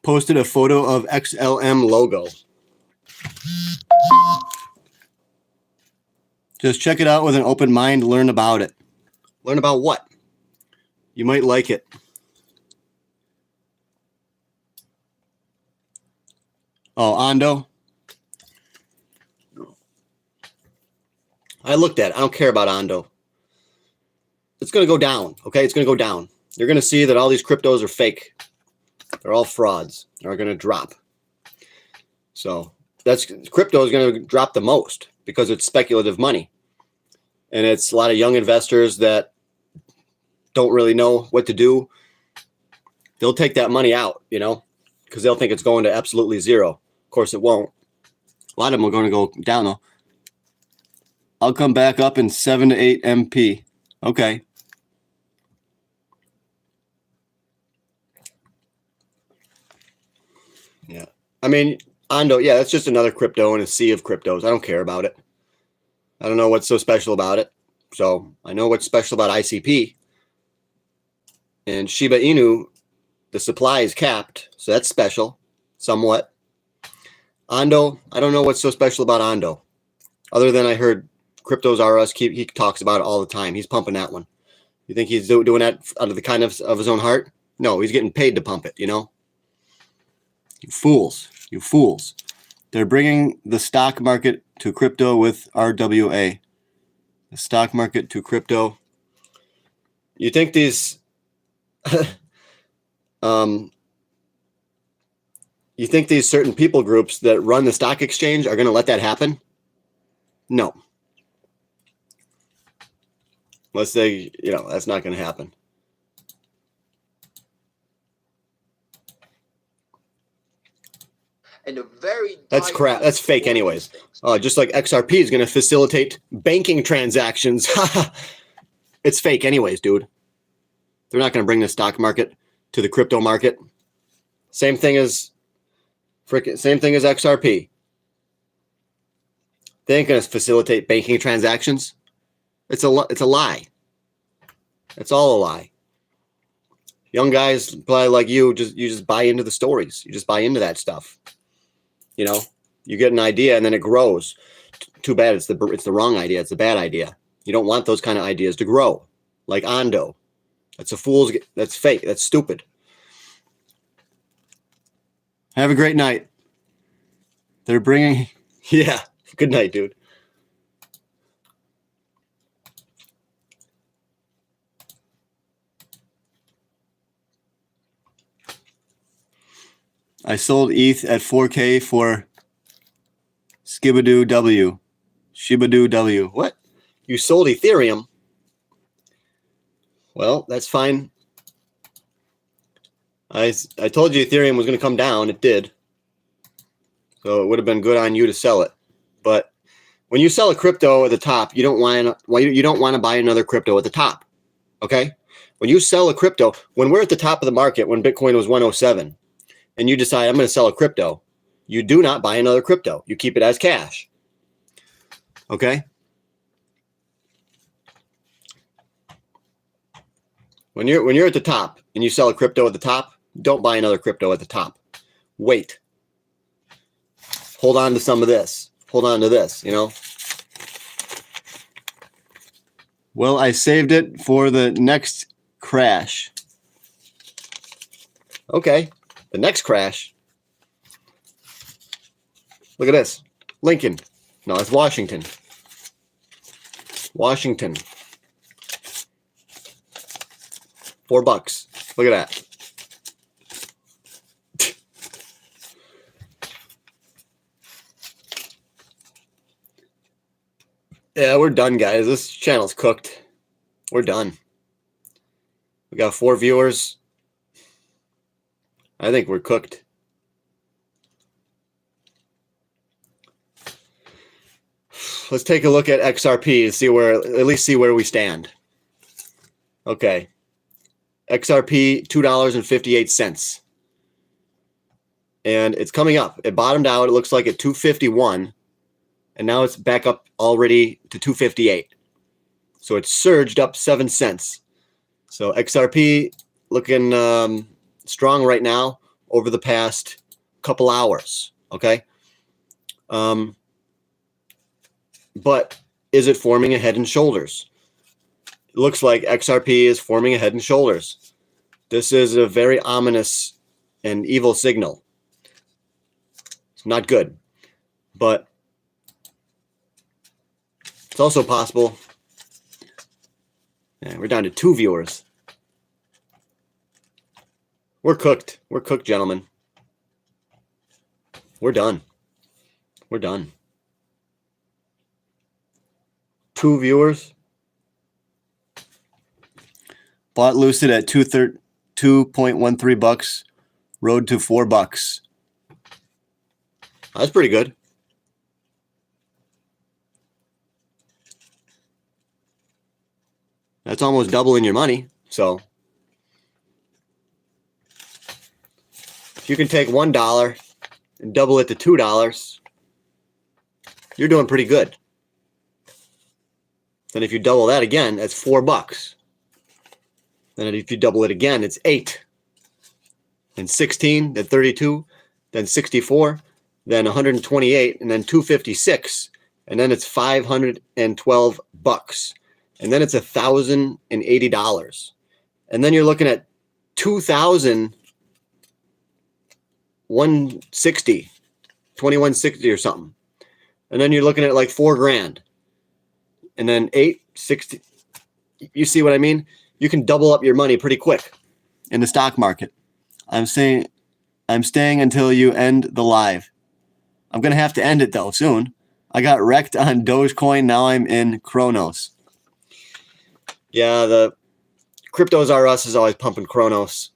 posted a photo of XLM logo. Just check it out with an open mind. Learn about it. Learn about what? You might like it. Oh, Ondo. I looked at it. I don't care about Ondo. It's going to go down. Okay, it's going to go down. You're going to see that all these cryptos are fake. They're all frauds. They're going to drop. So crypto is going to drop the most because it's speculative money. And it's a lot of young investors that don't really know what to do. They'll take that money out, you know, because they'll think it's going to absolutely zero. Of course, it won't. A lot of them are going to go down, though. I'll come back up in 7 to 8 MP. Okay. Yeah. I mean, Ondo, yeah, that's just another crypto in a sea of cryptos. I don't care about it. I don't know what's so special about it. So I know what's special about ICP. And Shiba Inu the supply is capped, so that's special, somewhat. Ondo, I don't know what's so special about Ondo, other than I heard Cryptos R Us, he talks about it all the time. He's pumping that one. You think he's doing that out of the kindness of his own heart? No, he's getting paid to pump it, you know? You fools. You fools. They're bringing the stock market to crypto with RWA. The stock market to crypto. You think these... you think these certain people groups that run the stock exchange are going to let that happen? No. Let's say, you know, that's not going to happen. And a very That's crap. That's fake anyways. Just like XRP is going to facilitate banking transactions. It's fake anyways, dude. They're not going to bring the stock market to the crypto market. Same thing as XRP. They ain't going to facilitate banking transactions. It's a lie. It's all a lie. Young guys probably like you just buy into the stories. You just buy into that stuff. You know, you get an idea and then it grows. Too bad it's the wrong idea. It's a bad idea. You don't want those kind of ideas to grow. Like Ondo. That's fake. That's stupid. Have a great night. They're bringing... Yeah. Good night, dude. I sold ETH at 4K for Skibadoo W. Shibadoo W. What? You sold Ethereum? Well, that's fine. I told you Ethereum was going to come down. It did. So it would have been good on you to sell it. But when you sell a crypto at the top, you don't want to buy another crypto at the top. Okay? When you sell a crypto, when we're at the top of the market, when Bitcoin was 107, and you decide I'm going to sell a crypto, you do not buy another crypto. You keep it as cash. Okay? When you're at the top and you sell a crypto at the top, don't buy another crypto at the top. Wait. Hold on to some of this. Hold on to this, you know? Well, I saved it for the next crash. Okay. The next crash. Look at this. Lincoln. No, it's Washington. Washington. $4. Look at that. Yeah, we're done, guys. This channel's cooked. We're done. We got 4 viewers. I think we're cooked. Let's take a look at XRP and see at least see where we stand. Okay. XRP, $2.58. And it's coming up. It bottomed out, it looks like at 251. And now it's back up already to 258. So it's surged up 7 cents. So XRP looking strong right now over the past couple hours. Okay. But is it forming a head and shoulders? It looks like XRP is forming a head and shoulders. This is a very ominous and evil signal. It's not good. But it's also possible. Yeah, we're down to 2 viewers. We're cooked. We're cooked, gentlemen. We're done. We're done. 2 viewers. Bought Lucid at $2.13. Road to $4. That's pretty good. That's almost doubling your money. So if you can take $1 and double it to $2, you're doing pretty good. Then if you double that again, that's $4. Then if you double it again, it's $8. then 16, then 32, then 64, then 128, and then 256, and then it's $512, and then it's $1,080, and then you're looking at 2,160, 2160 or something, and then you're looking at like $4,000, and then 860. You see what I mean? You can double up your money pretty quick in the stock market. I'm staying until you end the live. I'm going to have to end it though soon. I got wrecked on Dogecoin. Now I'm in Cronos. Yeah, the Cryptos R Us is always pumping Cronos.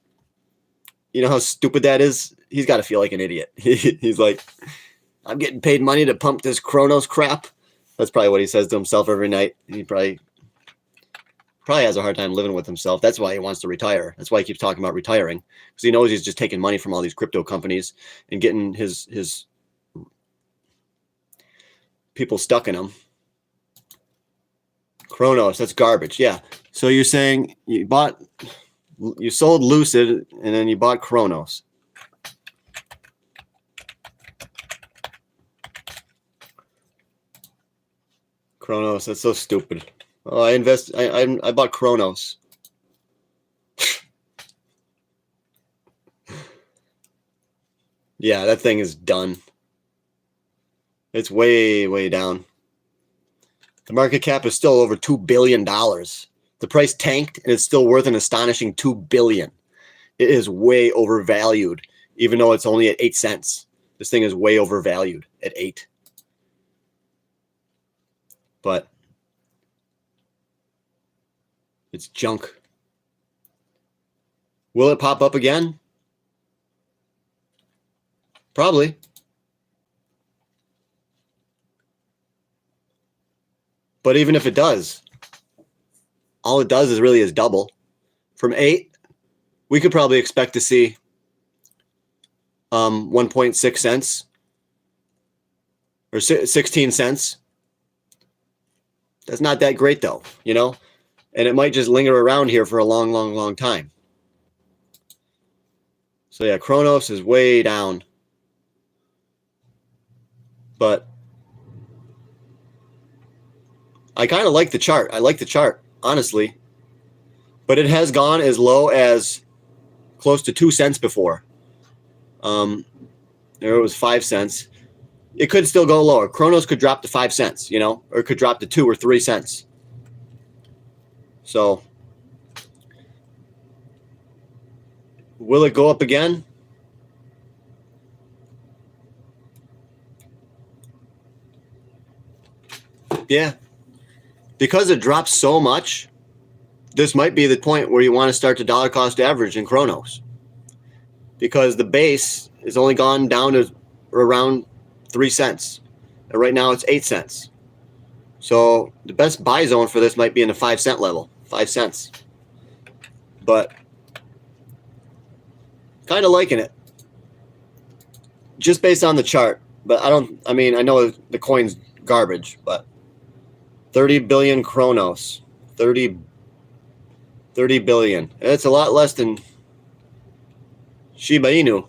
You know how stupid that is? He's got to feel like an idiot. He's like, I'm getting paid money to pump this Cronos crap. That's probably what he says to himself every night. He probably has a hard time living with himself. That's why he wants to retire. That's why he keeps talking about retiring, because he knows he's just taking money from all these crypto companies and getting his people stuck in them. Cronos, that's garbage. Yeah. So you're saying you sold Lucid and then you bought Cronos. Cronos, that's so stupid. Oh, I bought Cronos. Yeah, that thing is done. It's way, way down. The market cap is still over $2 billion. The price tanked and it's still worth an astonishing $2 billion. It is way overvalued, even though it's only at 8 cents. This thing is way overvalued at 8. But it's junk. Will it pop up again? Probably. But even if it does, all it does is double. From 8, we could probably expect to see 1.6 cents or 16 cents. That's not that great though, you know? And it might just linger around here for a long, long, long time. So yeah, Cronos is way down. But I kind of like the chart. I like the chart, honestly. But it has gone as low as close to 2 cents before. There it was 5 cents. It could still go lower. Cronos could drop to 5 cents, you know, or it could drop to 2 or 3 cents. So will it go up again? Yeah. Because it drops so much, this might be the point where you want to start to dollar cost average in Cronos. Because the base is only gone down to around 3 cents. And right now it's 8 cents. So the best buy zone for this might be in the 5 cent level, 5 cents. But kind of liking it. Just based on the chart. But I know the coin's garbage, but 30 billion Cronos, 30 billion. It's a lot less than Shiba Inu.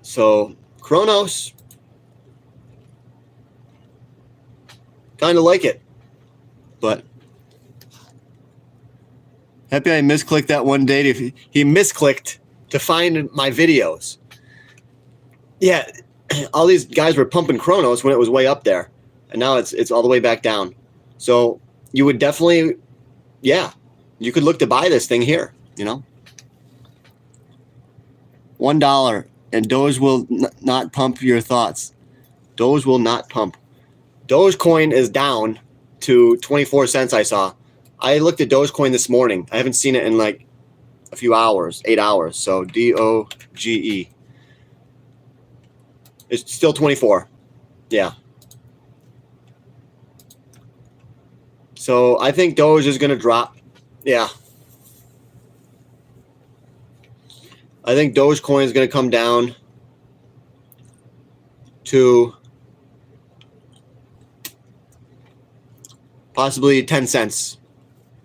So Cronos, kind of like it, but happy I misclicked that one day. He misclicked to find my videos. Yeah, all these guys were pumping Cronos when it was way up there, and now it's all the way back down. So you would definitely, yeah, you could look to buy this thing here, you know. $1 and Doge will not pump your thoughts. Doge will not pump. Dogecoin is down to 24 cents. I saw. I looked at Dogecoin this morning. I haven't seen it in like a few hours, 8 hours. So DOGE. It's still 24. Yeah. So I think Doge is going to drop. Yeah. I think Dogecoin is going to come down to possibly 10 cents.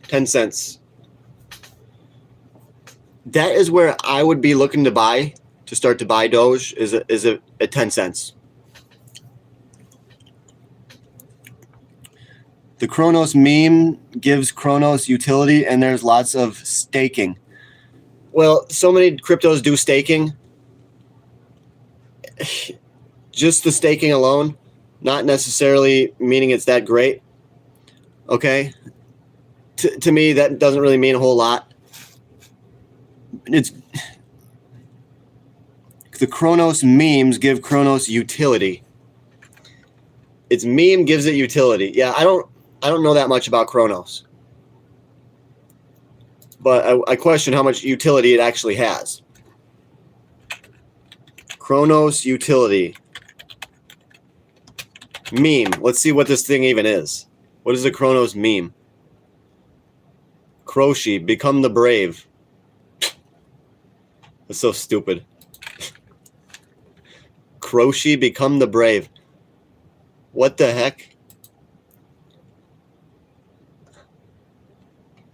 10 cents. that is where I would be looking to start to buy Doge is at 10 cents. The Cronos meme gives Cronos utility, and there's lots of staking. Well, so many cryptos do staking. Just the staking alone, not necessarily meaning it's that great. Okay? To me, that doesn't really mean a whole lot. It's the Cronos memes give Cronos utility. Its meme gives it utility. Yeah, I don't know that much about Cronos, but I question how much utility it actually has. Cronos utility meme. Let's see what this thing even is. What is a Cronos meme? Croshi, become the brave. That's so stupid. Croshi, become the brave. What the heck?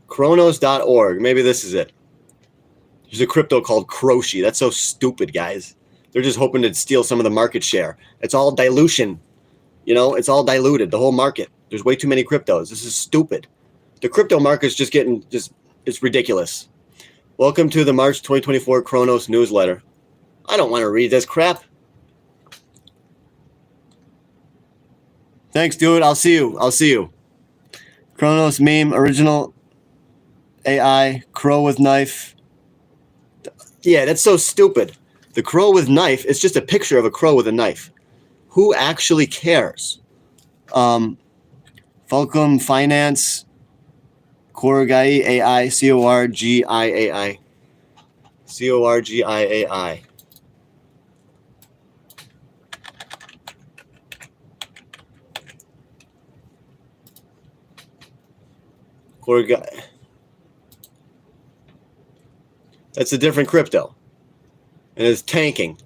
Cronos.org. Maybe this is it. There's a crypto called Croshi. That's so stupid, guys. They're just hoping to steal some of the market share. It's all dilution. You know, it's all diluted, the whole market. There's way too many cryptos. This is stupid. The crypto market's just getting, it's ridiculous. Welcome to the March 2024 Cronos newsletter. I don't want to read this crap. Thanks, dude. I'll see you. Cronos meme, original AI, crow with knife. Yeah, that's so stupid. The crow with knife is just a picture of a crow with a knife. Who actually cares? Fulcrum Finance, Corgai AI, CORGIAI. CORGIAI. Corgai. That's a different crypto. And it's tanking.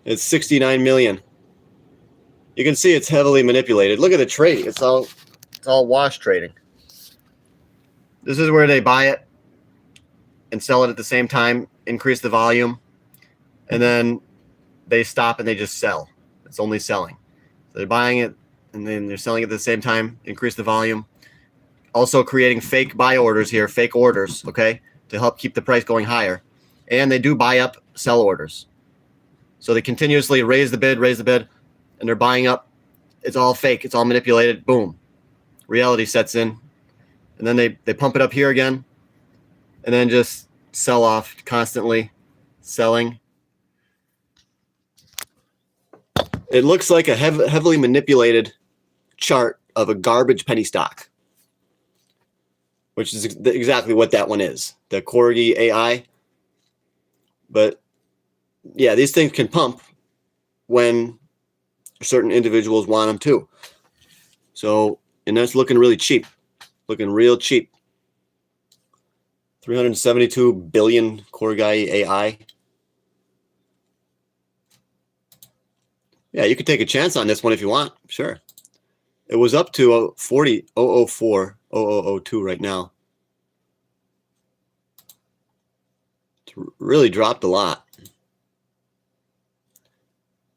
It's 69 million. You can see it's heavily manipulated. Look at the trade. It's all wash trading. This is where they buy it and sell it at the same time, increase the volume, and then they stop and they just sell. It's only selling. So they're buying it and then they're selling it at the same time, increase the volume. Also creating fake buy orders here, fake orders, okay, to help keep the price going higher. And they do buy up sell orders. So they continuously raise the bid, and they're buying up. It's all fake. It's all manipulated. Boom. Reality sets in. And then they pump it up here again, and then just sell off constantly, selling. It looks like a heavily manipulated chart of a garbage penny stock, which is exactly what that one is, the Corgi AI. But yeah, these things can pump when certain individuals want them to. So, and that's looking really cheap, looking real cheap. 372 billion Corgai AI. Yeah, you could take a chance on this one if you want. Sure. It was up to 0.04 right now. It's really dropped a lot.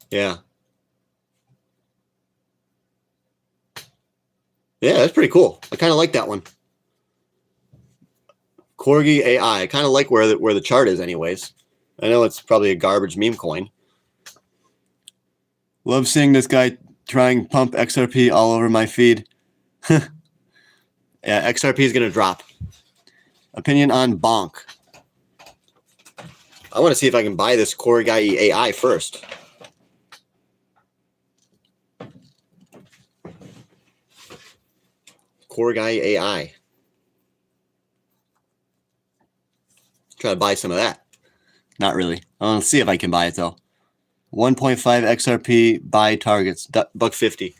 Yeah. Yeah, that's pretty cool. I kind of like that one. Corgi AI. I kind of like where the chart is anyways. I know it's probably a garbage meme coin. Love seeing this guy trying pump XRP all over my feed. Yeah, XRP is going to drop. Opinion on Bonk. I want to see if I can buy this Corgai AI first. Corgai AI. Try to buy some of that. Not really. I want to see if I can buy it though. 1.5 XRP buy targets. $1.50.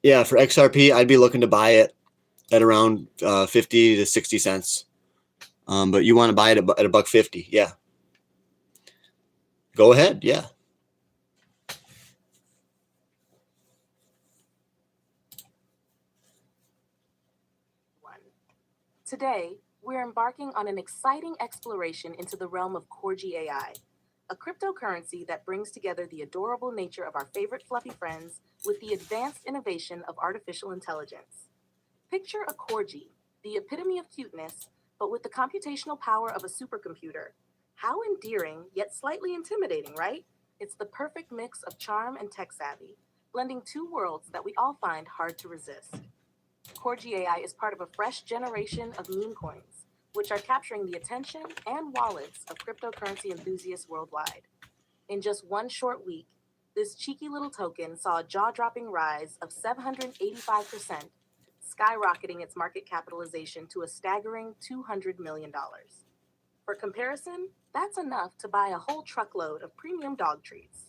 Yeah, for XRP, I'd be looking to buy it at around 50 to 60 cents. But you want to buy it at $1.50. Yeah. Go ahead. Yeah. Today, we're embarking on an exciting exploration into the realm of Corgi AI, a cryptocurrency that brings together the adorable nature of our favorite fluffy friends with the advanced innovation of artificial intelligence. Picture a Corgi, the epitome of cuteness, but with the computational power of a supercomputer. How endearing, yet slightly intimidating, right? It's the perfect mix of charm and tech savvy, blending two worlds that we all find hard to resist. Corgi AI is part of a fresh generation of meme coins, which are capturing the attention and wallets of cryptocurrency enthusiasts worldwide. In just one short week, this cheeky little token saw a jaw-dropping rise of 785%, skyrocketing its market capitalization to a staggering $200 million. For comparison, that's enough to buy a whole truckload of premium dog treats.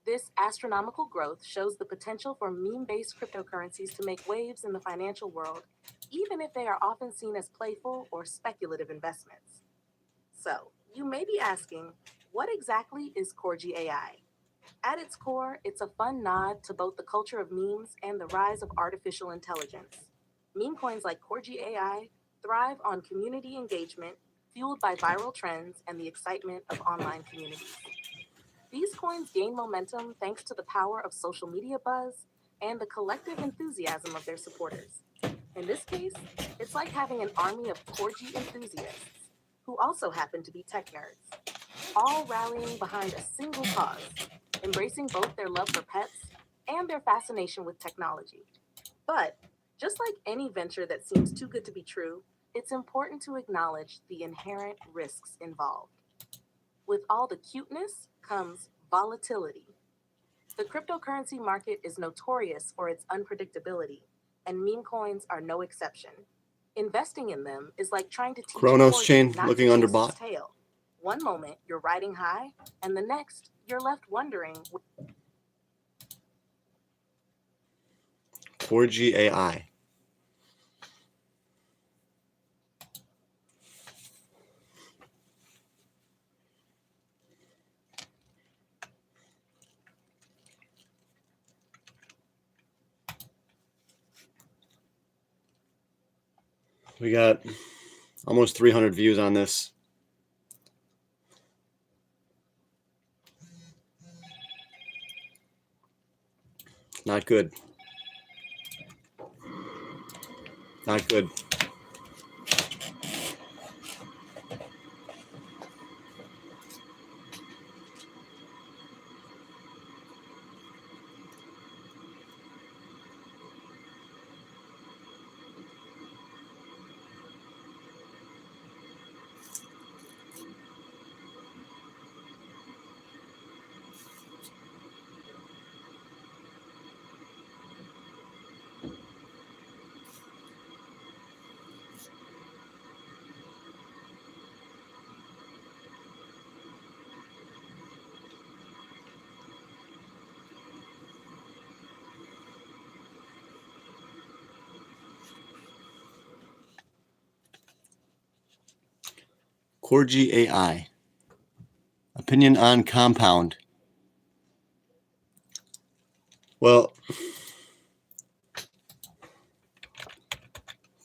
This astronomical growth shows the potential for meme-based cryptocurrencies to make waves in the financial world, even if they are often seen as playful or speculative investments. So, you may be asking, what exactly is Corgi AI? At its core, it's a fun nod to both the culture of memes and the rise of artificial intelligence. Meme coins like Corgi AI thrive on community engagement, fueled by viral trends and the excitement of online communities. These coins gain momentum thanks to the power of social media buzz and the collective enthusiasm of their supporters. In this case, it's like having an army of Corgi enthusiasts who also happen to be tech nerds, all rallying behind a single cause, embracing both their love for pets and their fascination with technology. But just like any venture that seems too good to be true, it's important to acknowledge the inherent risks involved. With all the cuteness comes volatility. The cryptocurrency market is notorious for its unpredictability, and meme coins are no exception. Investing in them is like trying to teach Cronos a horse chain not looking to under chase bot. its tail. One moment you're riding high, and the next you're left wondering. Corgi AI. We got almost 300 views on this. Not good. Not good. Corgi AI. Opinion on compound. Well,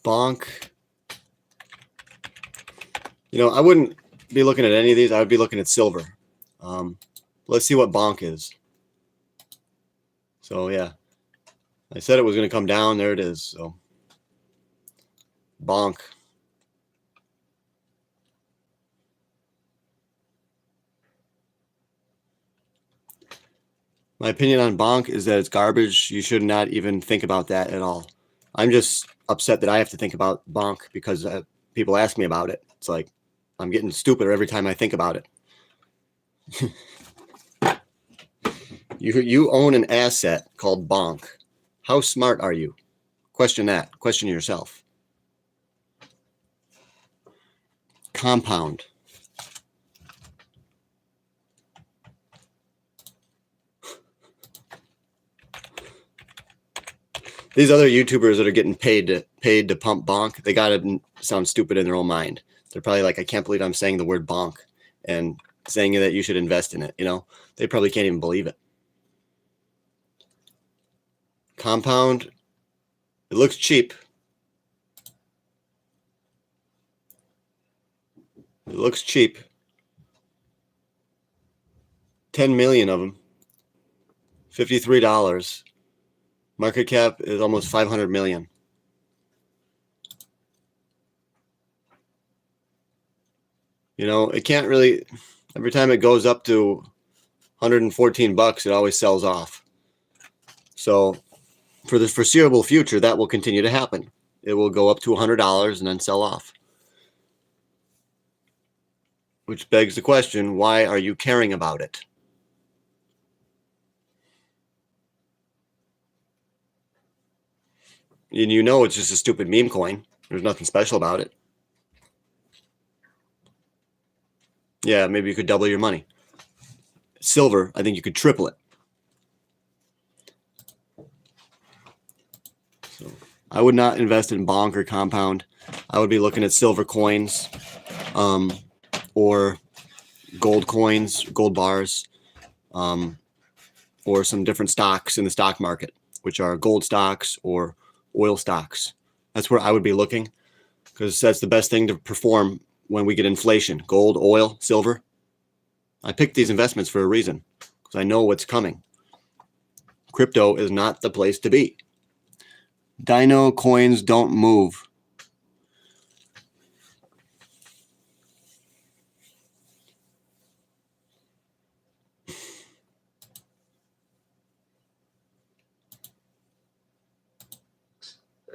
bonk. You know, I wouldn't be looking at any of these. I would be looking at silver. Let's see what bonk is. So, yeah. I said it was going to come down. There it is. So, bonk. My opinion on bonk is that it's garbage. You should not even think about that at all. I'm just upset that I have to think about bonk because people ask me about it. It's like I'm getting stupider every time I think about it. You own an asset called bonk. How smart are you? Question that. Question yourself. Compound. These other YouTubers that are getting paid to pump bonk, they gotta sound stupid in their own mind. They're probably like, I can't believe I'm saying the word bonk and saying that you should invest in it. You know, they probably can't even believe it. Compound. It looks cheap. It looks cheap. 10 million of them. $53. Market cap is almost 500 million. You know, it can't really, every time it goes up to 114 bucks, it always sells off. So for the foreseeable future, that will continue to happen. It will go up to $100 and then sell off. Which begs the question, why are you caring about it? And you know it's just a stupid meme coin. There's nothing special about it. Yeah, maybe you could double your money. Silver, I think you could triple it. So I would not invest in bonk or compound. I would be looking at silver coins, or gold coins, gold bars, or some different stocks in the stock market, which are gold stocks or oil stocks. That's where I would be looking, because that's the best thing to perform when we get inflation. Gold, oil, silver. I picked these investments for a reason, because I know what's coming. Crypto is not the place to be. Dino coins don't move.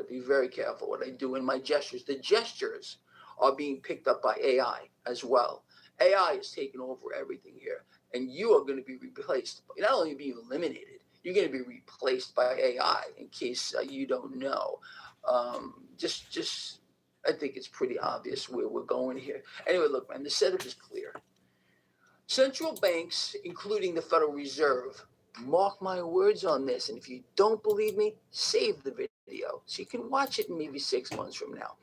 Be very careful what I do in my gestures. The gestures are being picked up by AI as well. AI is taking over everything here, and you are going to be replaced. Not only being eliminated, you're going to be replaced by AI. In case you don't know, just I think it's pretty obvious where we're going here. Anyway, look, man, the setup is clear. Central banks, including the Federal Reserve, mark my words on this, and if you don't believe me, save the video so you can watch it maybe 6 months from now,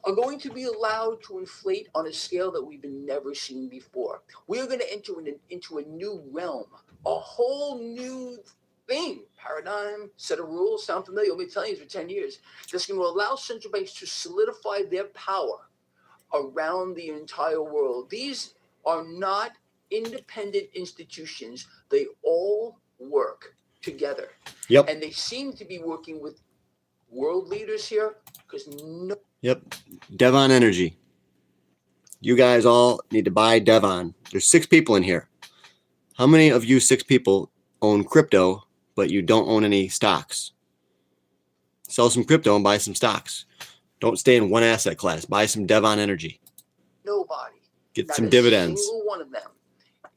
are going to be allowed to inflate on a scale that we've never seen before. We are going to enter into a new realm, a whole new thing, paradigm, set of rules. Sound familiar? I've been telling you for 10 years. That's going to allow central banks to solidify their power around the entire world. These are not independent institutions. They all work together. Yep. And they seem to be working with world leaders here because no. Yep. Devon Energy. You guys all need to buy Devon. There's 6 people in here. How many of you 6 people own crypto, but you don't own any stocks? Sell some crypto and buy some stocks. Don't stay in one asset class. Buy some Devon Energy. Nobody. Get Not some a dividends. single one of them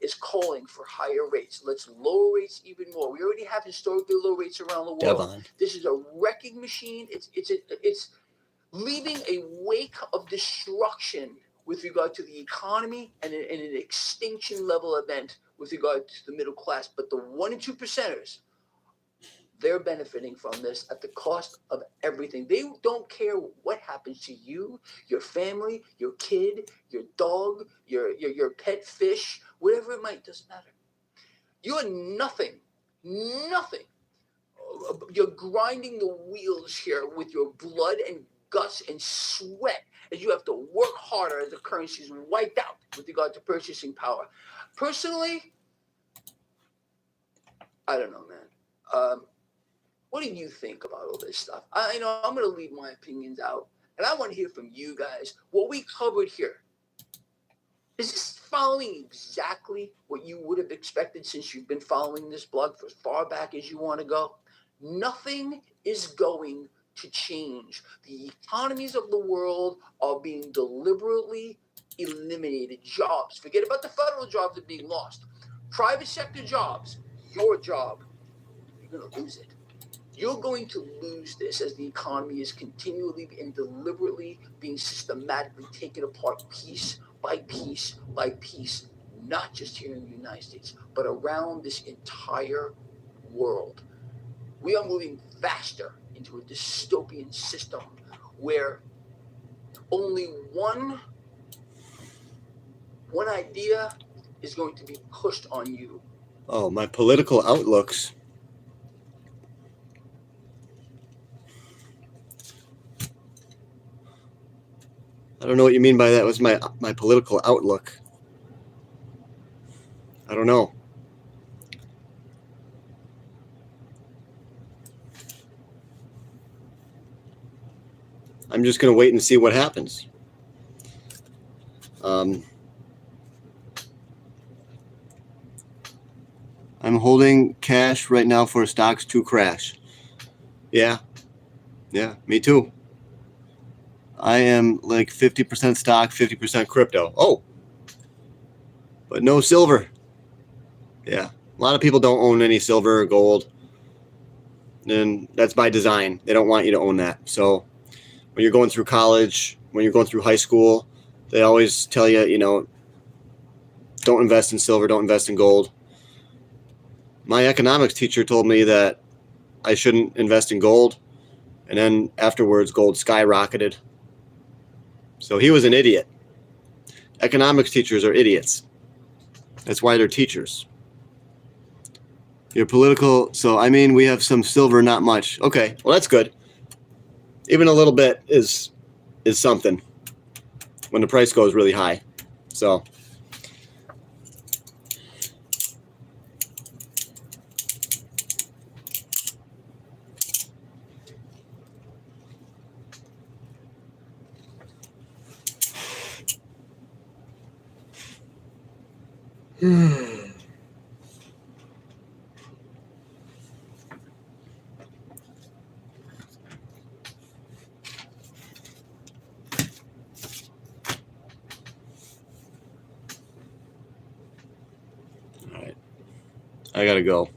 is calling for higher rates. Let's lower rates even more. We already have historically low rates around the world. Devon. This is a wrecking machine. It's leaving a wake of destruction with regard to the economy and an extinction level event with regard to the middle class. But the 1% and 2%ers, they're benefiting from this at the cost of everything. They don't care what happens to you, your family, your kid, your dog, your pet fish, whatever it might, doesn't matter. You are nothing. You're grinding the wheels here with your blood and guts and sweat as you have to work harder as the currency is wiped out with regard to purchasing power. Personally, I don't know, man. What do you think about all this stuff? I know I'm going to leave my opinions out, and I want to hear from you guys. What we covered here, is this following exactly what you would have expected since you've been following this blog for as far back as you want to go? Nothing is going to change. The economies of the world are being deliberately eliminated. Jobs, forget about the federal jobs that are being lost. Private sector jobs, your job, you're going to lose it. You're going to lose this as the economy is continually and deliberately being systematically taken apart piece by piece by piece, not just here in the United States, but around this entire world. We are moving faster into a dystopian system where only one idea is going to be pushed on you. Oh, my political outlooks. I don't know what you mean by that was my political outlook. I don't know. I'm just going to wait and see what happens. I'm holding cash right now for stocks to crash. Yeah, me too. I am like 50% stock, 50% crypto. Oh, but no silver. Yeah, a lot of people don't own any silver or gold, and that's by design. They don't want you to own that. So when you're going through college, when you're going through high school, they always tell you, you know, don't invest in silver, don't invest in gold. My economics teacher told me that I shouldn't invest in gold, and then afterwards gold skyrocketed. So he was an idiot. Economics teachers are idiots. That's why they're teachers. Your political, so I mean, we have some silver, not much. Okay, well that's good. Even a little bit is something when the price goes really high. So all right, I gotta go.